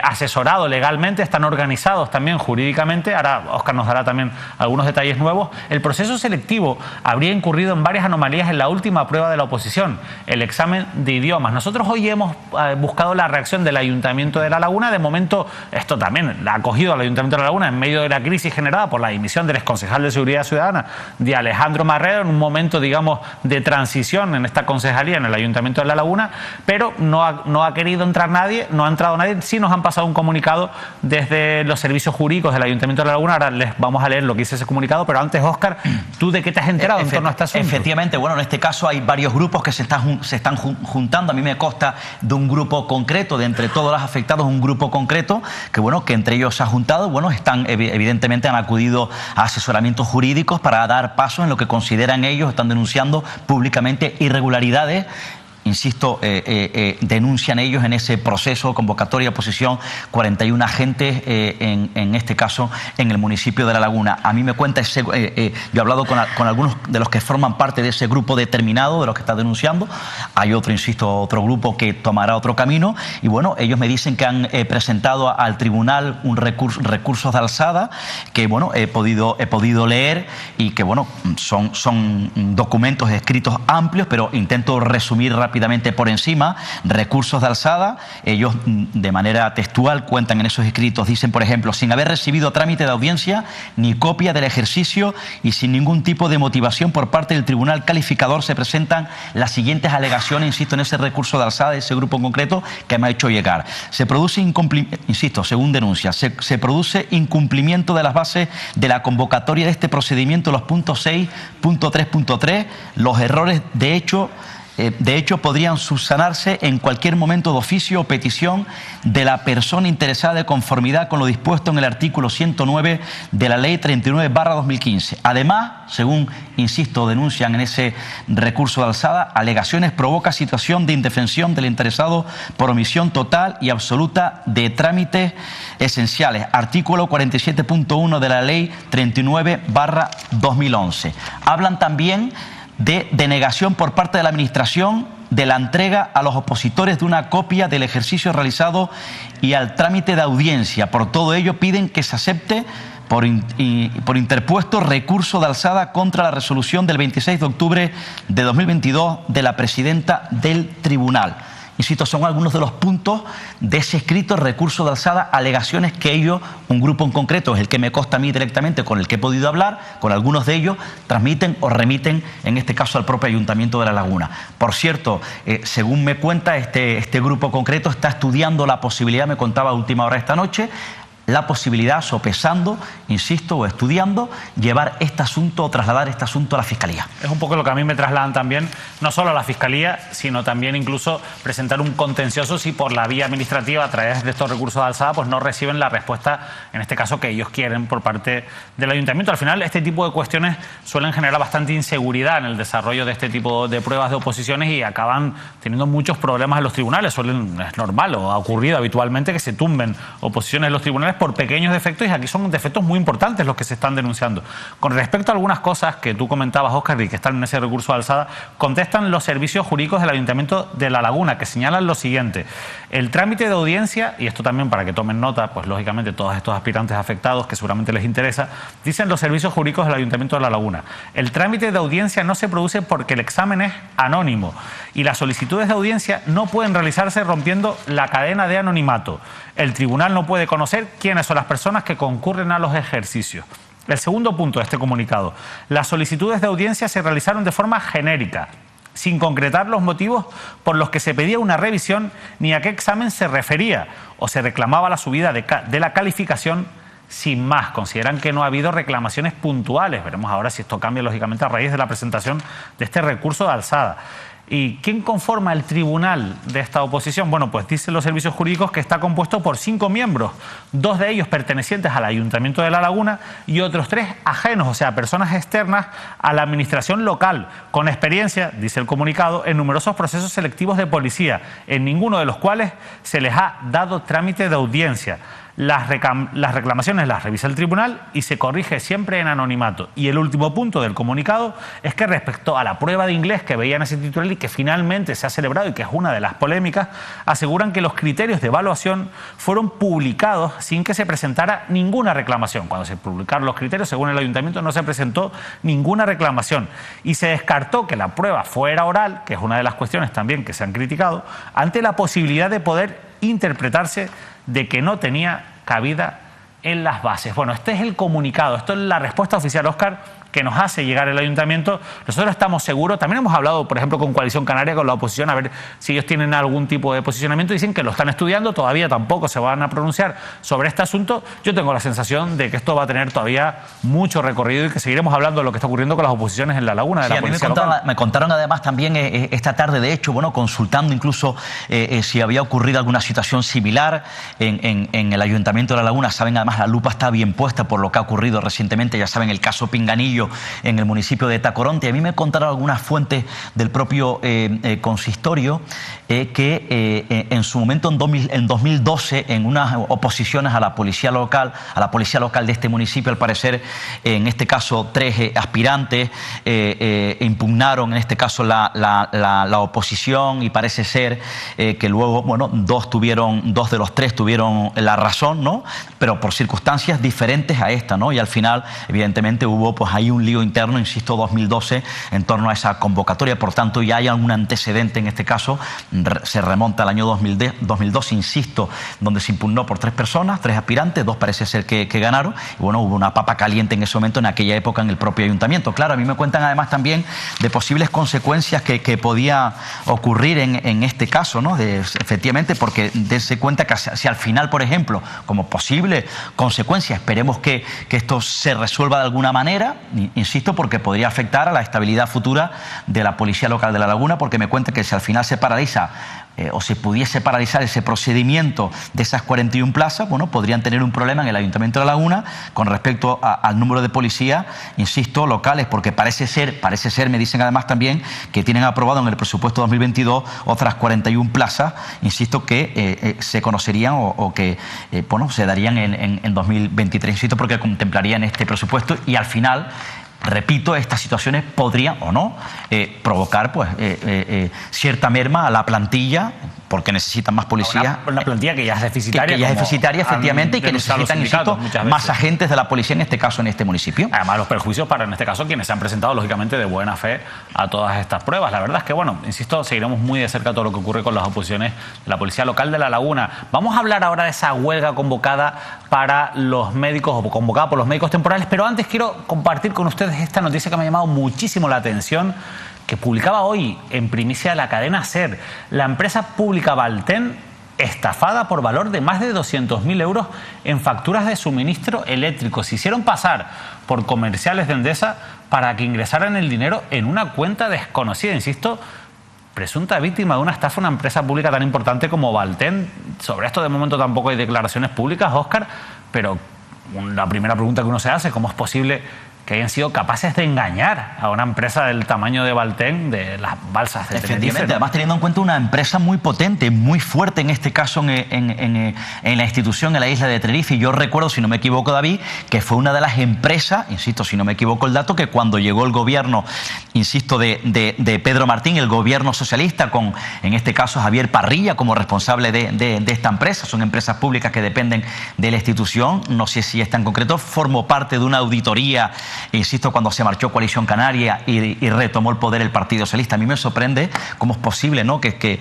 asesorado legalmente, están organizados también jurídicamente, ahora Óscar nos dará también algunos detalles nuevos, el proceso selectivo habría incurrido en varias anomalías en la última prueba de la oposición, el examen de idiomas. Nosotros hoy hemos buscado la reacción del Ayuntamiento de La Laguna. De momento, esto también la ha acogido al Ayuntamiento de La Laguna en medio de la crisis generada por la dimisión del exconcejal de Seguridad Ciudadana, de Alejandro Marrero, en un momento, digamos, de transición en esta concejalía en el Ayuntamiento de La Laguna, pero no ha querido entrar nadie, no ha entrado nadie. Sí nos han pasado un comunicado desde los servicios jurídicos del Ayuntamiento de La Laguna. Ahora les vamos a leer lo que dice ese comunicado, pero antes, Óscar, ¿tú de qué te has enterado en torno a este asunto? Efectivamente, bueno, en este caso hay varios grupos que se están juntando. A mí me consta de un grupo concreto, de entre todos los afectados, un grupo concreto, que bueno, que entre ellos se ha juntado, bueno, evidentemente han acudido a asesoramientos jurídicos para dar paso en lo que consideran ellos, están denunciando públicamente irregularidades. Insisto, denuncian ellos en ese proceso, convocatoria, oposición, 41 agentes, en este caso, en el municipio de La Laguna. A mí me cuenta, yo he hablado con algunos de los que forman parte de ese grupo determinado, de los que está denunciando. Hay otro, insisto, otro grupo que tomará otro camino. Y bueno, ellos me dicen que han presentado al tribunal un recursos de alzada, que bueno, he podido leer, y que bueno, son documentos escritos amplios, pero intento resumir rápidamente por encima. Recursos de alzada, ellos de manera textual cuentan en esos escritos, dicen, por ejemplo, sin haber recibido trámite de audiencia ni copia del ejercicio y sin ningún tipo de motivación por parte del tribunal calificador, se presentan las siguientes alegaciones, insisto, en ese recurso de alzada de ese grupo en concreto que me ha hecho llegar. Se produce insisto, según denuncia, se produce incumplimiento de las bases de la convocatoria de este procedimiento, los puntos 6.3.3, los errores de hecho podrían subsanarse en cualquier momento de oficio o petición de la persona interesada de conformidad con lo dispuesto en el artículo 109 de la Ley 39/2015. Además, según, insisto, denuncian en ese recurso de alzada, alegaciones provoca situación de indefensión del interesado por omisión total y absoluta de trámites esenciales. Artículo 47.1 de la Ley 39/2011. Hablan también de denegación por parte de la Administración de la entrega a los opositores de una copia del ejercicio realizado y al trámite de audiencia. Por todo ello piden que se acepte por interpuesto recurso de alzada contra la resolución del 26 de octubre de 2022 de la presidenta del tribunal. Insisto, son algunos de los puntos de ese escrito, recurso de alzada, alegaciones que ellos, un grupo en concreto, es el que me consta a mí directamente, con el que he podido hablar, con algunos de ellos, transmiten o remiten, en este caso, al propio Ayuntamiento de La Laguna. Por cierto, según me cuenta, este grupo concreto está estudiando la posibilidad, me contaba a última hora esta noche, la posibilidad, sopesando, insisto, o estudiando, llevar este asunto o trasladar este asunto a la Fiscalía. Es un poco lo que a mí me trasladan también, no solo a la Fiscalía, sino también incluso presentar un contencioso si por la vía administrativa, a través de estos recursos de alzada, pues no reciben la respuesta, en este caso, que ellos quieren por parte del Ayuntamiento. Al final, este tipo de cuestiones suelen generar bastante inseguridad en el desarrollo de este tipo de pruebas de oposiciones y acaban teniendo muchos problemas en los tribunales. Es normal o ha ocurrido habitualmente que se tumben oposiciones en los tribunales por pequeños defectos, y aquí son defectos muy importantes los que se están denunciando. Con respecto a algunas cosas que tú comentabas, Óscar, y que están en ese recurso de alzada, contestan los servicios jurídicos del Ayuntamiento de La Laguna, que señalan lo siguiente: el trámite de audiencia, y esto también para que tomen nota, pues lógicamente todos estos aspirantes afectados que seguramente les interesa, dicen los servicios jurídicos del Ayuntamiento de La Laguna: el trámite de audiencia no se produce porque el examen es anónimo y las solicitudes de audiencia no pueden realizarse rompiendo la cadena de anonimato. El tribunal no puede conocer quiénes son las personas que concurren a los ejercicios. El segundo punto de este comunicado: las solicitudes de audiencia se realizaron de forma genérica, sin concretar los motivos por los que se pedía una revisión ni a qué examen se refería o se reclamaba la subida de la calificación. Sin más, consideran que no ha habido reclamaciones puntuales. Veremos ahora si esto cambia, lógicamente, a raíz de la presentación de este recurso de alzada. ¿Y quién conforma el tribunal de esta oposición? Bueno, pues dicen los servicios jurídicos que está compuesto por 5 miembros, 2 de ellos pertenecientes al Ayuntamiento de La Laguna y otros 3 ajenos, o sea, personas externas a la administración local, con experiencia, dice el comunicado, en numerosos procesos selectivos de policía, en ninguno de los cuales se les ha dado trámite de audiencia. Las reclamaciones las revisa el tribunal y se corrige siempre en anonimato. Y el último punto del comunicado es que respecto a la prueba de inglés que veían ese titular y que finalmente se ha celebrado y que es una de las polémicas, aseguran que los criterios de evaluación fueron publicados sin que se presentara ninguna reclamación. Cuando se publicaron los criterios, según el Ayuntamiento, no se presentó ninguna reclamación y se descartó que la prueba fuera oral, que es una de las cuestiones también que se han criticado, ante la posibilidad de poder interpretarse de que no tenía cabida en las bases. Bueno, este es el comunicado, esto es la respuesta oficial, Óscar, que nos hace llegar el Ayuntamiento. Nosotros estamos seguros, también hemos hablado, por ejemplo, con Coalición Canaria, con la oposición, a ver si ellos tienen algún tipo de posicionamiento. Dicen que lo están estudiando, todavía tampoco se van a pronunciar sobre este asunto. Yo tengo la sensación de que esto va a tener todavía mucho recorrido y que seguiremos hablando de lo que está ocurriendo con las oposiciones en La Laguna, de la policía local. Me contaron además también esta tarde, de hecho, bueno, consultando incluso si había ocurrido alguna situación similar en el Ayuntamiento de La Laguna. Saben, además, la lupa está bien puesta por lo que ha ocurrido recientemente. Ya saben, el caso Pinganillo en el municipio de Tacoronte. A mí me contaron algunas fuentes del propio consistorio que en su momento, en 2012, en unas oposiciones a la policía local de este municipio, al parecer, en este caso 3 aspirantes impugnaron, en este caso, la oposición, y parece ser que luego, bueno, 2 de los 3 tuvieron la razón, ¿no? Pero por circunstancias diferentes a esta, ¿no? Y al final, evidentemente, hubo pues ahí un lío interno, insisto, 2012, en torno a esa convocatoria. Por tanto, ya hay algún antecedente en este caso. Se remonta al año 2002, insisto, donde se impugnó por 3 personas, 3 aspirantes, 2 parece ser que ganaron. Y bueno, hubo una papa caliente en ese momento, en aquella época, en el propio Ayuntamiento. Claro, a mí me cuentan además también de posibles consecuencias que podía ocurrir en este caso, ¿no? Efectivamente, porque dense cuenta que si al final, por ejemplo, como posible consecuencia, esperemos que esto se resuelva de alguna manera, insisto, porque podría afectar a la estabilidad futura de la Policía Local de La Laguna, porque me cuentan que si al final se paraliza o se pudiese paralizar ese procedimiento de esas 41 plazas, bueno, podrían tener un problema en el Ayuntamiento de La Laguna con respecto al número de policías, insisto, locales, porque parece ser, me dicen además también, que tienen aprobado en el presupuesto 2022 otras 41 plazas, insisto, que se conocerían o que, bueno, se darían en 2023, insisto, porque contemplarían este presupuesto. Y al final, repito, estas situaciones podrían o no provocar pues cierta merma a la plantilla, porque necesitan más policías. Una plantilla que ya es deficitaria. Que ya es deficitaria, efectivamente, y que necesitan, insisto, más agentes de la policía, en este caso, en este municipio. Además, los perjuicios para, en este caso, quienes se han presentado, lógicamente, de buena fe a todas estas pruebas. La verdad es que, bueno, insisto, seguiremos muy de cerca todo lo que ocurre con las oposiciones de la Policía Local de La Laguna. Vamos a hablar ahora de esa huelga convocada para los médicos, o convocada por los médicos temporales, pero antes quiero compartir con ustedes esta noticia que me ha llamado muchísimo la atención, que publicaba hoy en primicia la cadena SER. La empresa pública Valten estafada por valor de más de 200.000 euros en facturas de suministro eléctrico. Se hicieron pasar por comerciales de Endesa para que ingresaran el dinero en una cuenta desconocida. Insisto, presunta víctima de una estafa, una empresa pública tan importante como Valten. Sobre esto de momento tampoco hay declaraciones públicas, Óscar, pero la primera pregunta que uno se hace, ¿cómo es posible que hayan sido capaces de engañar a una empresa del tamaño de Valten, de las balsas de Tenerife, ¿no? Además, teniendo en cuenta una empresa muy potente, muy fuerte en este caso en la institución, en la isla de Tenerife. Y yo recuerdo, si no me equivoco, David, que fue una de las empresas, insisto, si no me equivoco el dato, que cuando llegó el gobierno, insisto, de Pedro Martín, el gobierno socialista, con, en este caso, Javier Parrilla como responsable de esta empresa, son empresas públicas que dependen de la institución, no sé si esta en concreto, formó parte de una auditoría, insisto, cuando se marchó Coalición Canaria y retomó el poder el Partido Socialista. A mí me sorprende cómo es posible, ¿no?, que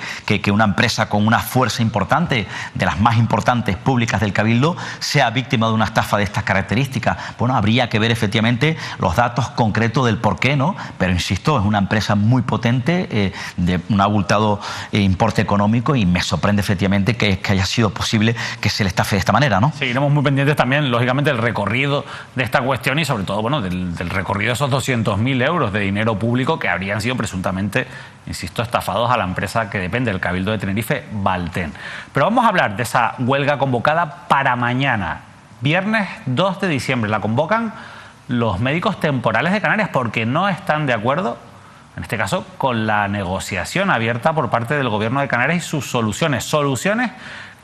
una empresa con una fuerza importante, de las más importantes públicas del Cabildo, sea víctima de una estafa de estas características. Bueno, habría que ver efectivamente los datos concretos del por qué, ¿no? Pero insisto, es una empresa muy potente, de un abultado importe económico, y me sorprende efectivamente que haya sido posible que se le estafe de esta manera, ¿no? Seguiremos muy pendientes también, lógicamente, del recorrido de esta cuestión y sobre todo, bueno, del recorrido de esos 200.000 euros de dinero público que habrían sido presuntamente, insisto, estafados a la empresa que depende del Cabildo de Tenerife, Valten. Pero vamos a hablar de esa huelga convocada para mañana, viernes 2 de diciembre. La convocan los médicos temporales de Canarias porque no están de acuerdo, en este caso, con la negociación abierta por parte del Gobierno de Canarias y sus soluciones. Soluciones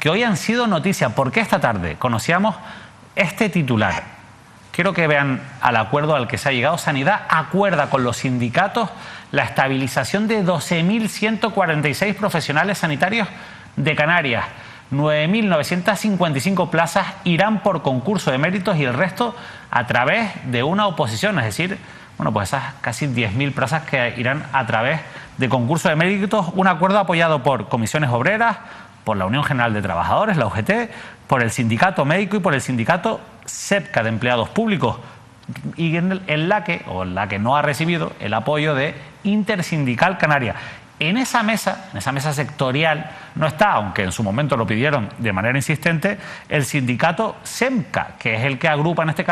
que hoy han sido noticia, porque esta tarde conocíamos este titular. Quiero que vean al acuerdo al que se ha llegado. Sanidad acuerda con los sindicatos la estabilización de 12.146 profesionales sanitarios de Canarias. 9.955 plazas irán por concurso de méritos y el resto a través de una oposición. Es decir, bueno, pues esas casi 10.000 plazas que irán a través de concurso de méritos. Un acuerdo apoyado por comisiones obreras, por la Unión General de Trabajadores, la UGT, por el Sindicato Médico y por el Sindicato SEPCA de Empleados Públicos, y en la que no ha recibido el apoyo de Intersindical Canaria. En esa mesa sectorial no está, aunque en su momento lo pidieron de manera insistente, el sindicato SEMCA, que es el que agrupa en este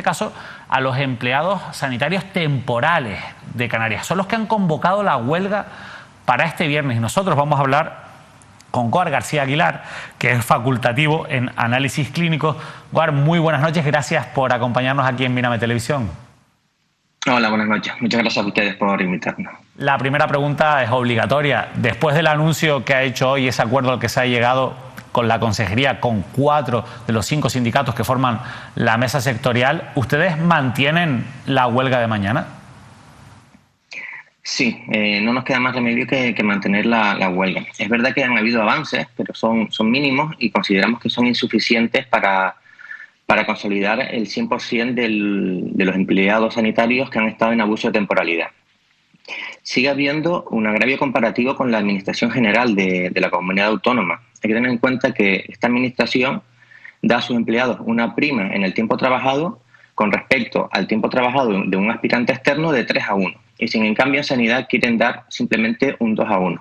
caso a los empleados sanitarios temporales de Canarias. Son los que han convocado la huelga para este viernes, y nosotros vamos a hablar con Goar García Aguilar, que es facultativo en análisis clínico. Goar, muy buenas noches, gracias por acompañarnos aquí en Mírame Televisión. Hola, buenas noches. Muchas gracias a ustedes por invitarnos. La primera pregunta es obligatoria. Después del anuncio que ha hecho hoy, ese acuerdo al que se ha llegado con la consejería, con 4 de los 5 sindicatos que forman la mesa sectorial, ¿ustedes mantienen la huelga de mañana? Sí, no nos queda más remedio que mantener la huelga. Es verdad que han habido avances, pero son mínimos y consideramos que son insuficientes para consolidar el 100% de los empleados sanitarios que han estado en abuso de temporalidad. Sigue habiendo un agravio comparativo con la Administración General de la Comunidad Autónoma. Hay que tener en cuenta que esta Administración da a sus empleados una prima en el tiempo trabajado con respecto al tiempo trabajado de un aspirante externo de 3:1. Y sin en cambio en sanidad quieren dar simplemente un 2:1.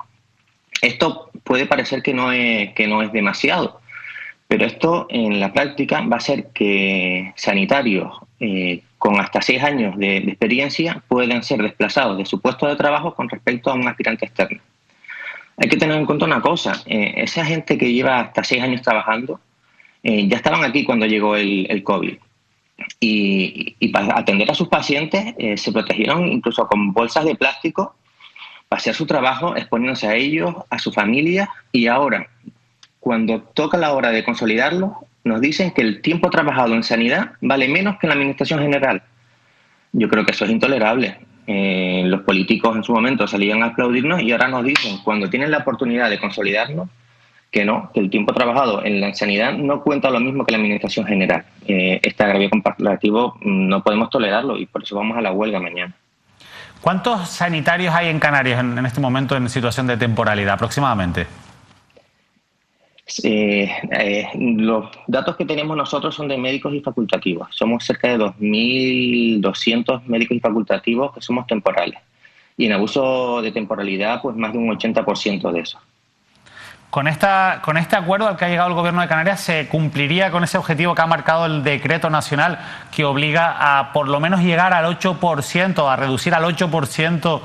Esto puede parecer que no es demasiado, pero esto en la práctica va a ser que sanitarios con hasta 6 años de experiencia pueden ser desplazados de su puesto de trabajo con respecto a un aspirante externo. Hay que tener en cuenta una cosa, esa gente que lleva hasta 6 años trabajando ya estaban aquí cuando llegó el COVID. Y para atender a sus pacientes se protegieron incluso con bolsas de plástico para hacer su trabajo, exponiéndose a ellos, a su familia, y ahora, cuando toca la hora de consolidarlo, nos dicen que el tiempo trabajado en sanidad vale menos que en la Administración General. Yo creo que eso es intolerable. Los políticos en su momento salían a aplaudirnos y ahora nos dicen, cuando tienen la oportunidad de consolidarnos, que no, que el tiempo trabajado en la sanidad no cuenta lo mismo que la Administración General. Este agravio comparativo no podemos tolerarlo y por eso vamos a la huelga mañana. ¿Cuántos sanitarios hay en Canarias en este momento en situación de temporalidad aproximadamente? Los datos que tenemos nosotros son de médicos y facultativos. Somos cerca de 2.200 médicos y facultativos que somos temporales. Y en abuso de temporalidad, pues más de un 80% de eso. Con este acuerdo al que ha llegado el Gobierno de Canarias, ¿se cumpliría con ese objetivo que ha marcado el decreto nacional que obliga a por lo menos llegar al 8%, a reducir al 8%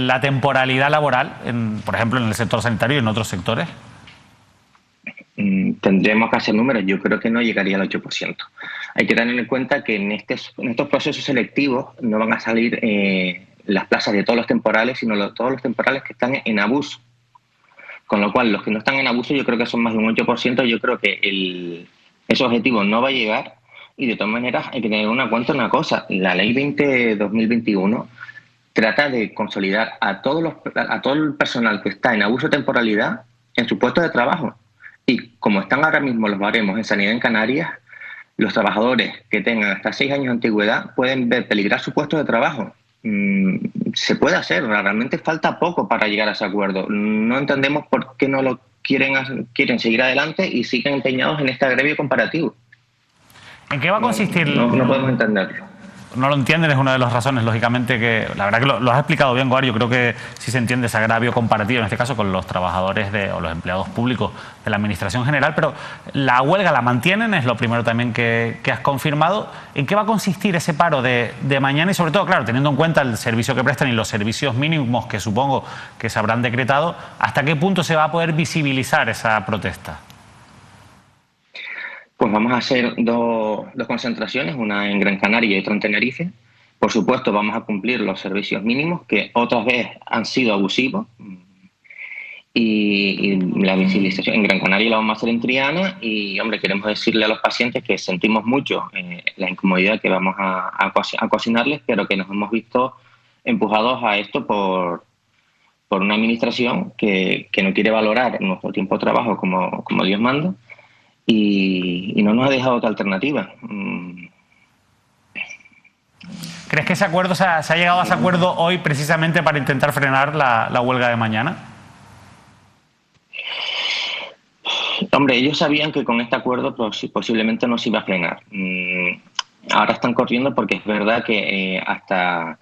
la temporalidad laboral, por ejemplo, en el sector sanitario y en otros sectores? Tendremos que hacer números. Yo creo que no llegaría al 8%. Hay que tener en cuenta que en estos procesos selectivos no van a salir las plazas de todos los temporales, sino todos los temporales que están en abuso. Con lo cual, los que no están en abuso yo creo que son más de un 8%. Yo creo que ese objetivo no va a llegar, y de todas maneras hay que tener en cuenta una cosa. La Ley 20/2021 trata de consolidar a todo el personal que está en abuso de temporalidad en su puesto de trabajo. Y como están ahora mismo los baremos en sanidad en Canarias, los trabajadores que tengan hasta 6 años de antigüedad pueden ver peligrar su puesto de trabajo. Se puede hacer, realmente falta poco para llegar a ese acuerdo. No entendemos por qué no lo quieren seguir adelante y siguen empeñados en este agravio comparativo. ¿En qué va a consistir? No podemos entenderlo. No lo entienden, es una de las razones, lógicamente, que la verdad que lo has explicado bien, Goar. Yo creo que sí se entiende ese agravio comparativo, en este caso con los trabajadores o los empleados públicos de la Administración General, pero la huelga la mantienen, es lo primero también que has confirmado. ¿En qué va a consistir ese paro de mañana? Y sobre todo, claro, teniendo en cuenta el servicio que prestan y los servicios mínimos que supongo que se habrán decretado, ¿hasta qué punto se va a poder visibilizar esa protesta? Pues vamos a hacer dos concentraciones, una en Gran Canaria y otra en Tenerife. Por supuesto, vamos a cumplir los servicios mínimos, que otras veces han sido abusivos. Y la visibilización en Gran Canaria la vamos a hacer en Triana. Y, hombre, queremos decirle a los pacientes que sentimos mucho la incomodidad que vamos a ocasionarles, pero que nos hemos visto empujados a esto por una administración que no quiere valorar nuestro tiempo de trabajo como Dios manda. Y no nos ha dejado otra alternativa. ¿Crees que ese acuerdo se ha llegado a ese acuerdo hoy precisamente para intentar frenar la huelga de mañana? Hombre, ellos sabían que con este acuerdo posiblemente no se iba a frenar. Ahora están corriendo porque es verdad que hasta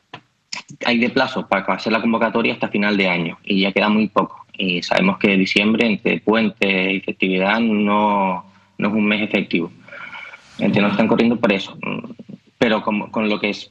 hay de plazo para hacer la convocatoria hasta final de año y ya queda muy poco. Y sabemos que diciembre, entre puente y festividad, no es un mes efectivo. Entonces no están corriendo por eso. Pero con lo que se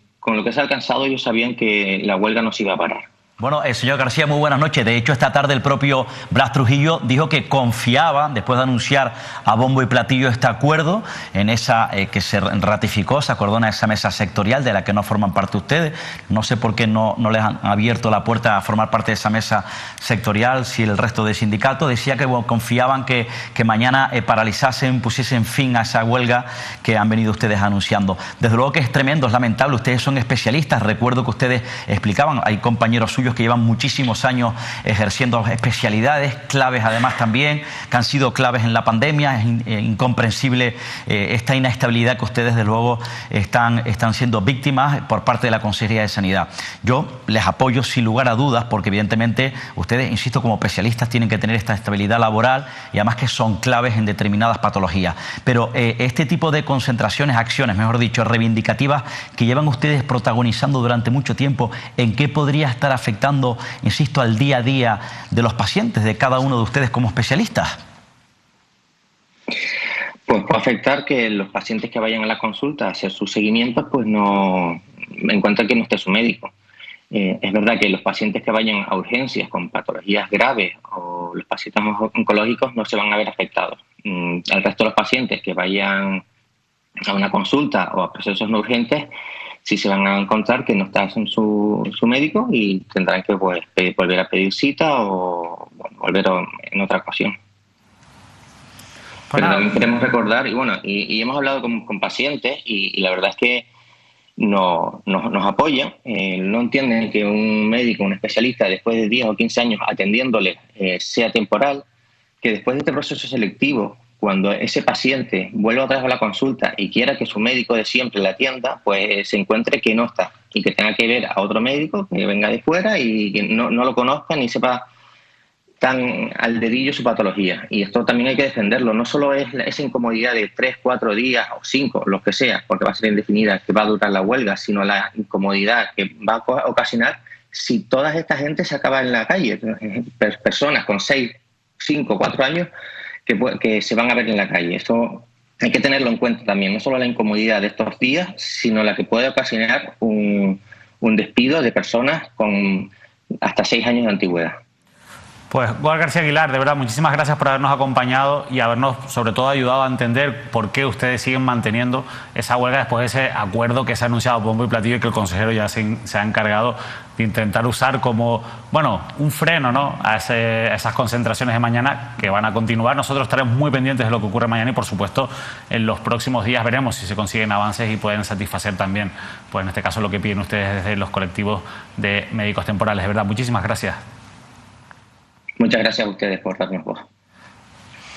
ha alcanzado, ellos sabían que la huelga no se iba a parar. Bueno, señor García, muy buenas noches. De hecho, esta tarde el propio Blas Trujillo dijo que confiaba, después de anunciar a bombo y platillo este acuerdo, en esa que se ratificó, se acordó en esa mesa sectorial de la que no forman parte ustedes. No sé por qué no les han abierto la puerta a formar parte de esa mesa sectorial, si el resto de sindicatos. Decía que confiaban que mañana paralizasen, pusiesen fin a esa huelga que han venido ustedes anunciando. Desde luego que es tremendo, es lamentable. Ustedes son especialistas. Recuerdo que ustedes explicaban, hay compañeros suyos que llevan muchísimos años ejerciendo especialidades, claves además también, que han sido claves en la pandemia. Es incomprensible esta inestabilidad que ustedes, desde luego, están siendo víctimas por parte de la Consejería de Sanidad. Yo les apoyo sin lugar a dudas, porque evidentemente ustedes, insisto, como especialistas tienen que tener esta estabilidad laboral y además que son claves en determinadas patologías. Pero este tipo de concentraciones, acciones, mejor dicho, reivindicativas que llevan ustedes protagonizando durante mucho tiempo, ¿en qué podría estar afectando, insisto, al día a día de los pacientes, de cada uno de ustedes como especialistas? Pues puede afectar que los pacientes que vayan a la consulta a hacer sus seguimientos, pues no encuentren que no esté su médico. Es verdad que los pacientes que vayan a urgencias con patologías graves o los pacientes oncológicos no se van a ver afectados. El resto de los pacientes que vayan a una consulta o a procesos no urgentes sí se van a encontrar que no está en su médico y tendrán que volver a pedir cita o volver en otra ocasión. Pero también queremos recordar, y hemos hablado con pacientes y la verdad es que nos apoyan, no entienden que un médico, un especialista, después de 10 o 15 años atendiéndole, sea temporal, que después de este proceso selectivo, cuando ese paciente vuelva otra vez a la consulta y quiera que su médico de siempre le atienda, pues se encuentre que no está y que tenga que ver a otro médico que venga de fuera y que no lo conozca ni sepa tan al dedillo su patología. Y esto también hay que defenderlo. No solo es esa incomodidad de 3, 4 días o 5, los que sea, porque va a ser indefinida, que va a durar la huelga, sino la incomodidad que va a ocasionar si toda esta gente se acaba en la calle. Personas con 6, 5 o 4 años que se van a ver en la calle. Esto hay que tenerlo en cuenta también, no solo la incomodidad de estos días, sino la que puede ocasionar un despido de personas con hasta 6 años de antigüedad. Pues Goar García Aguilar, de verdad, muchísimas gracias por habernos acompañado y habernos sobre todo ayudado a entender por qué ustedes siguen manteniendo esa huelga después de ese acuerdo que se ha anunciado bombo y platillo y que el consejero ya se ha encargado de intentar usar como, bueno, un freno, ¿no?, a esas concentraciones de mañana que van a continuar. Nosotros estaremos muy pendientes de lo que ocurre mañana y, por supuesto, en los próximos días veremos si se consiguen avances y pueden satisfacer también, pues en este caso, lo que piden ustedes desde los colectivos de médicos temporales. De verdad, muchísimas gracias. Muchas gracias a ustedes por darnos voz.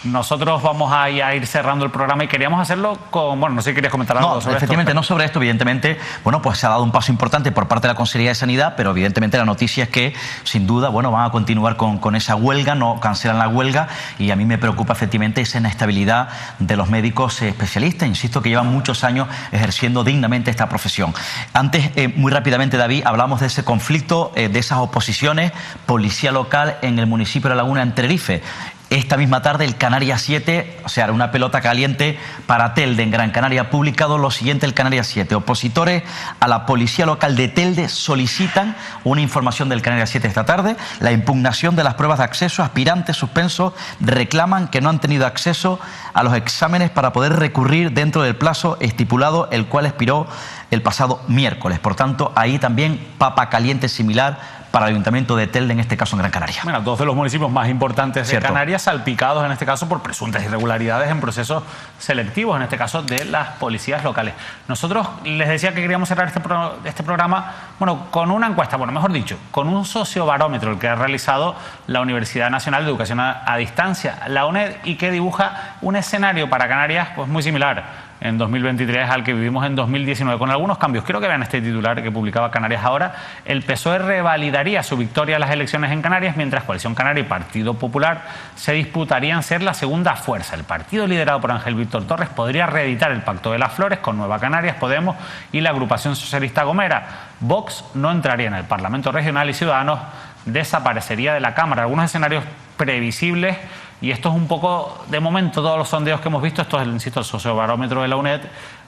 Nosotros vamos a ir cerrando el programa y queríamos hacerlo con... Bueno, no sé si querías comentar algo sobre efectivamente, esto. No sobre esto, evidentemente, bueno, pues se ha dado un paso importante por parte de la Consejería de Sanidad, pero evidentemente la noticia es que, sin duda, bueno, van a continuar con esa huelga, no cancelan la huelga, y a mí me preocupa efectivamente esa inestabilidad de los médicos especialistas, insisto, que llevan muchos años ejerciendo dignamente esta profesión. Antes, muy rápidamente, David, hablamos de ese conflicto, de esas oposiciones, policía local en el municipio de La Laguna, en Tenerife. Esta misma tarde el Canarias 7, o sea, una pelota caliente para Telde en Gran Canaria, ha publicado lo siguiente el Canarias 7. Opositores a la policía local de Telde solicitan una información del Canarias 7 esta tarde. La impugnación de las pruebas de acceso, aspirantes suspensos reclaman que no han tenido acceso a los exámenes para poder recurrir dentro del plazo estipulado, el cual expiró el pasado miércoles. Por tanto, ahí también papa caliente similar para el Ayuntamiento de Telde, en este caso en Gran Canaria. Bueno, dos de los municipios más importantes de Canarias salpicados en este caso por presuntas irregularidades en procesos selectivos, en este caso de las policías locales. Nosotros les decía que queríamos cerrar este programa, bueno, con una encuesta, bueno, mejor dicho, con un sociobarómetro el que ha realizado la Universidad Nacional de Educación a Distancia, la UNED, y que dibuja un escenario para Canarias pues muy similar en 2023 al que vivimos en 2019, con algunos cambios. Quiero que vean este titular que publicaba Canarias Ahora. El PSOE revalidaría su victoria en las elecciones en Canarias, mientras Coalición Canaria y Partido Popular se disputarían ser la segunda fuerza. El partido liderado por Ángel Víctor Torres podría reeditar el Pacto de las Flores con Nueva Canarias, Podemos y la agrupación socialista Gomera. Vox no entraría en el Parlamento Regional y Ciudadanos desaparecería de la Cámara. Algunos escenarios previsibles. Y esto es un poco, de momento, todos los sondeos que hemos visto, esto es, insisto, el sociobarómetro de la UNED,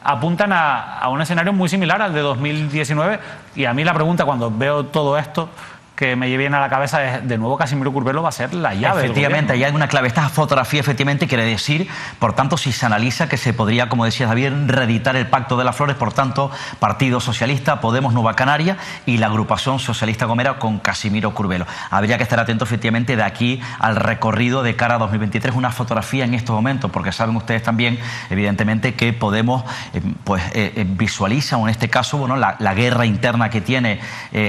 apuntan a un escenario muy similar al de 2019. Y a mí la pregunta, cuando veo todo esto, que me viene a la cabeza es, de nuevo, Casimiro Curbelo va a ser la llave. Efectivamente, hay alguna clave. Esta fotografía, efectivamente, quiere decir, por tanto, si se analiza que se podría, como decía Javier, reeditar el Pacto de las Flores, por tanto, Partido Socialista, Podemos, Nueva Canaria y la agrupación socialista Gomera con Casimiro Curbelo. Habría que estar atento, efectivamente, de aquí al recorrido de cara a 2023, una fotografía en estos momentos, porque saben ustedes también, evidentemente, que Podemos visualiza, o en este caso, bueno, la guerra interna que tiene,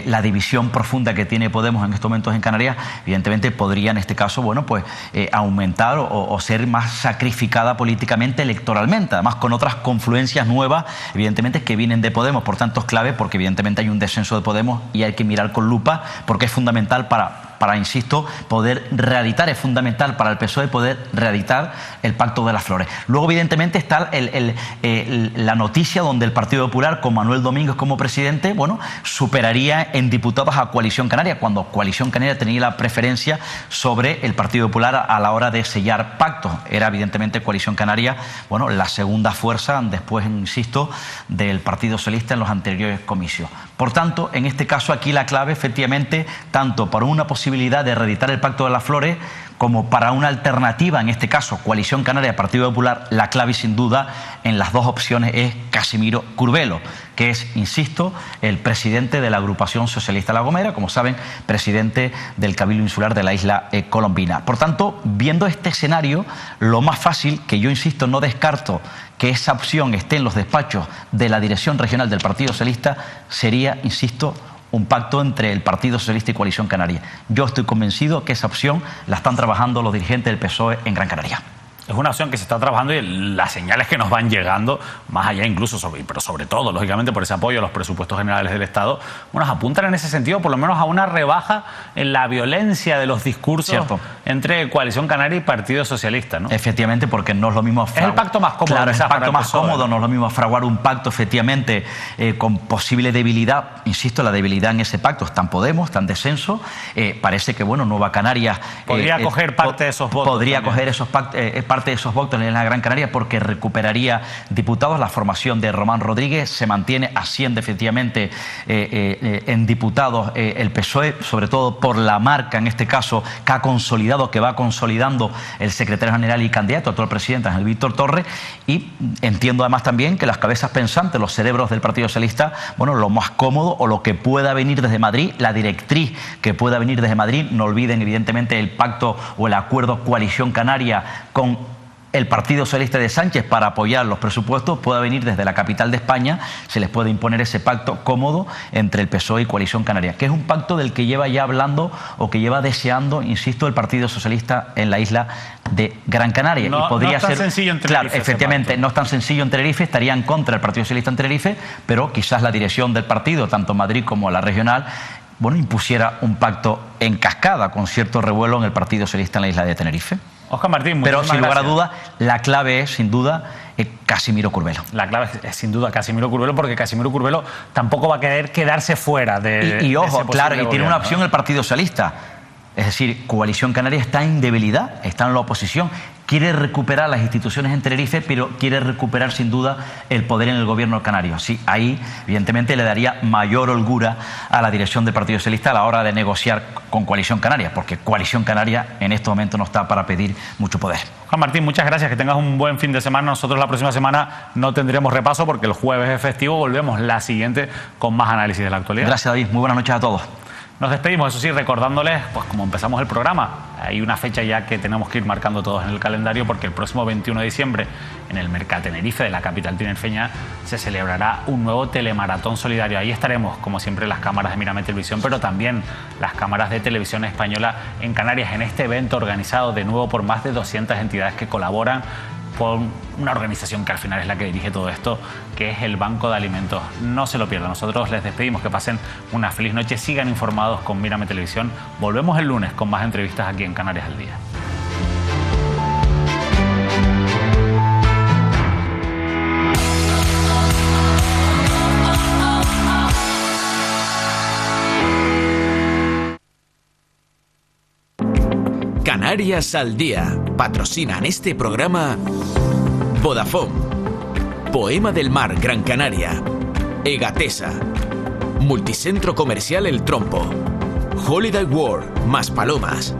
la división profunda que tiene Podemos en estos momentos en Canarias, evidentemente podría en este caso, bueno, pues aumentar o ser más sacrificada políticamente, electoralmente, además con otras confluencias nuevas, evidentemente, que vienen de Podemos. Por tanto, es clave porque evidentemente hay un descenso de Podemos y hay que mirar con lupa, porque es fundamental para, insisto, poder reeditar, es fundamental para el PSOE poder reeditar el Pacto de las Flores. Luego, evidentemente, está la noticia donde el Partido Popular, con Manuel Domínguez como presidente, bueno, superaría en diputados a Coalición Canaria, cuando Coalición Canaria tenía la preferencia sobre el Partido Popular a la hora de sellar pactos. Era, evidentemente, Coalición Canaria, bueno, la segunda fuerza, después, insisto, del Partido Socialista en los anteriores comicios. Por tanto, en este caso aquí la clave, efectivamente, tanto para una posibilidad de reeditar el Pacto de las Flores como para una alternativa, en este caso Coalición Canaria, Partido Popular, la clave sin duda en las dos opciones es Casimiro Curbelo, que es, insisto, el presidente de la agrupación socialista La Gomera, como saben, presidente del Cabildo Insular de la isla Colombina. Por tanto, viendo este escenario, lo más fácil, que yo insisto, no descarto que esa opción esté en los despachos de la dirección regional del Partido Socialista, sería, insisto, un pacto entre el Partido Socialista y Coalición Canaria. Yo estoy convencido que esa opción la están trabajando los dirigentes del PSOE en Gran Canaria. Es una opción que se está trabajando y las señales que nos van llegando, más allá incluso, pero sobre todo, lógicamente, por ese apoyo a los presupuestos generales del Estado, bueno, nos apuntan en ese sentido, por lo menos a una rebaja en la violencia de los discursos entre Coalición Canaria y Partido Socialista, ¿no? Efectivamente, porque no es lo mismo... Es el pacto más cómodo. Claro, es el pacto más cómodo, ¿no? No es lo mismo fraguar un pacto, efectivamente, con posible debilidad. Insisto, la debilidad en ese pacto está en Podemos, está en descenso. Parece que, bueno, Nueva Canarias... Podría coger parte de esos votos. Podría coger parte de esos votos en la Gran Canaria porque recuperaría diputados. La formación de Román Rodríguez se mantiene, asciende efectivamente en diputados el PSOE, sobre todo por la marca, en este caso, que ha consolidado, que va consolidando el secretario general y candidato, actual presidente, Ángel Víctor Torres, y entiendo además también que las cabezas pensantes, los cerebros del Partido Socialista, bueno, lo más cómodo o lo que pueda venir desde Madrid, la directriz que pueda venir desde Madrid, no olviden evidentemente el pacto o el acuerdo Coalición Canaria con el Partido Socialista de Sánchez para apoyar los presupuestos, pueda venir desde la capital de España, se les puede imponer ese pacto cómodo entre el PSOE y Coalición Canaria, que es un pacto del que lleva ya hablando o que lleva deseando, insisto, el Partido Socialista en la isla de Gran Canaria. No, y podría no es tan ser sencillo en Tenerife. Claro, efectivamente, no es tan sencillo en Tenerife, estarían contra el Partido Socialista en Tenerife, pero quizás la dirección del partido, tanto en Madrid como en la regional, bueno, impusiera un pacto en cascada con cierto revuelo en el Partido Socialista en la isla de Tenerife. Óscar Martín, pero sin lugar a gracias. duda, la clave es, sin duda, Casimiro Curbelo. La clave es sin duda Casimiro Curbelo, porque Casimiro Curbelo tampoco va a querer quedarse fuera de... Y ojo, claro, y tiene una gobierno, opción, ¿no? el Partido Socialista. Es decir, Coalición Canaria está en debilidad, está en la oposición, quiere recuperar las instituciones en Tenerife, pero quiere recuperar sin duda el poder en el gobierno canario. Sí, ahí evidentemente le daría mayor holgura a la dirección del Partido Socialista a la hora de negociar con Coalición Canaria, porque Coalición Canaria en este momento no está para pedir mucho poder. Juan Martín, muchas gracias, que tengas un buen fin de semana. Nosotros la próxima semana no tendremos repaso porque el jueves es festivo, volvemos la siguiente con más análisis de la actualidad. Gracias, David, muy buenas noches a todos. Nos despedimos, eso sí, recordándoles, pues como empezamos el programa, hay una fecha ya que tenemos que ir marcando todos en el calendario porque el próximo 21 de diciembre en el Mercatenerife de la capital tinerfeña se celebrará un nuevo telemaratón solidario. Ahí estaremos, como siempre, las cámaras de Mírame Televisión, pero también las cámaras de Televisión Española en Canarias en este evento organizado de nuevo por más de 200 entidades que colaboran con una organización que al final es la que dirige todo esto, que es el Banco de Alimentos. No se lo pierdan. Nosotros les despedimos, que pasen una feliz noche, sigan informados con Mírame Televisión. Volvemos el lunes con más entrevistas aquí en Canarias al Día. Canarias al Día. Patrocinan este programa Vodafone, Poema del Mar Gran Canaria, Egatesa, Multicentro Comercial El Trompo, Holiday World Maspalomas,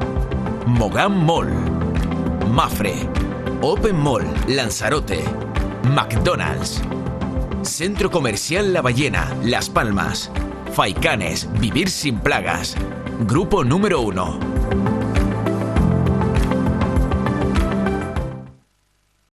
Mogán Mall, Mafre, Open Mall Lanzarote, McDonald's, Centro Comercial La Ballena Las Palmas, Faicanes Vivir Sin Plagas, Grupo Número 1.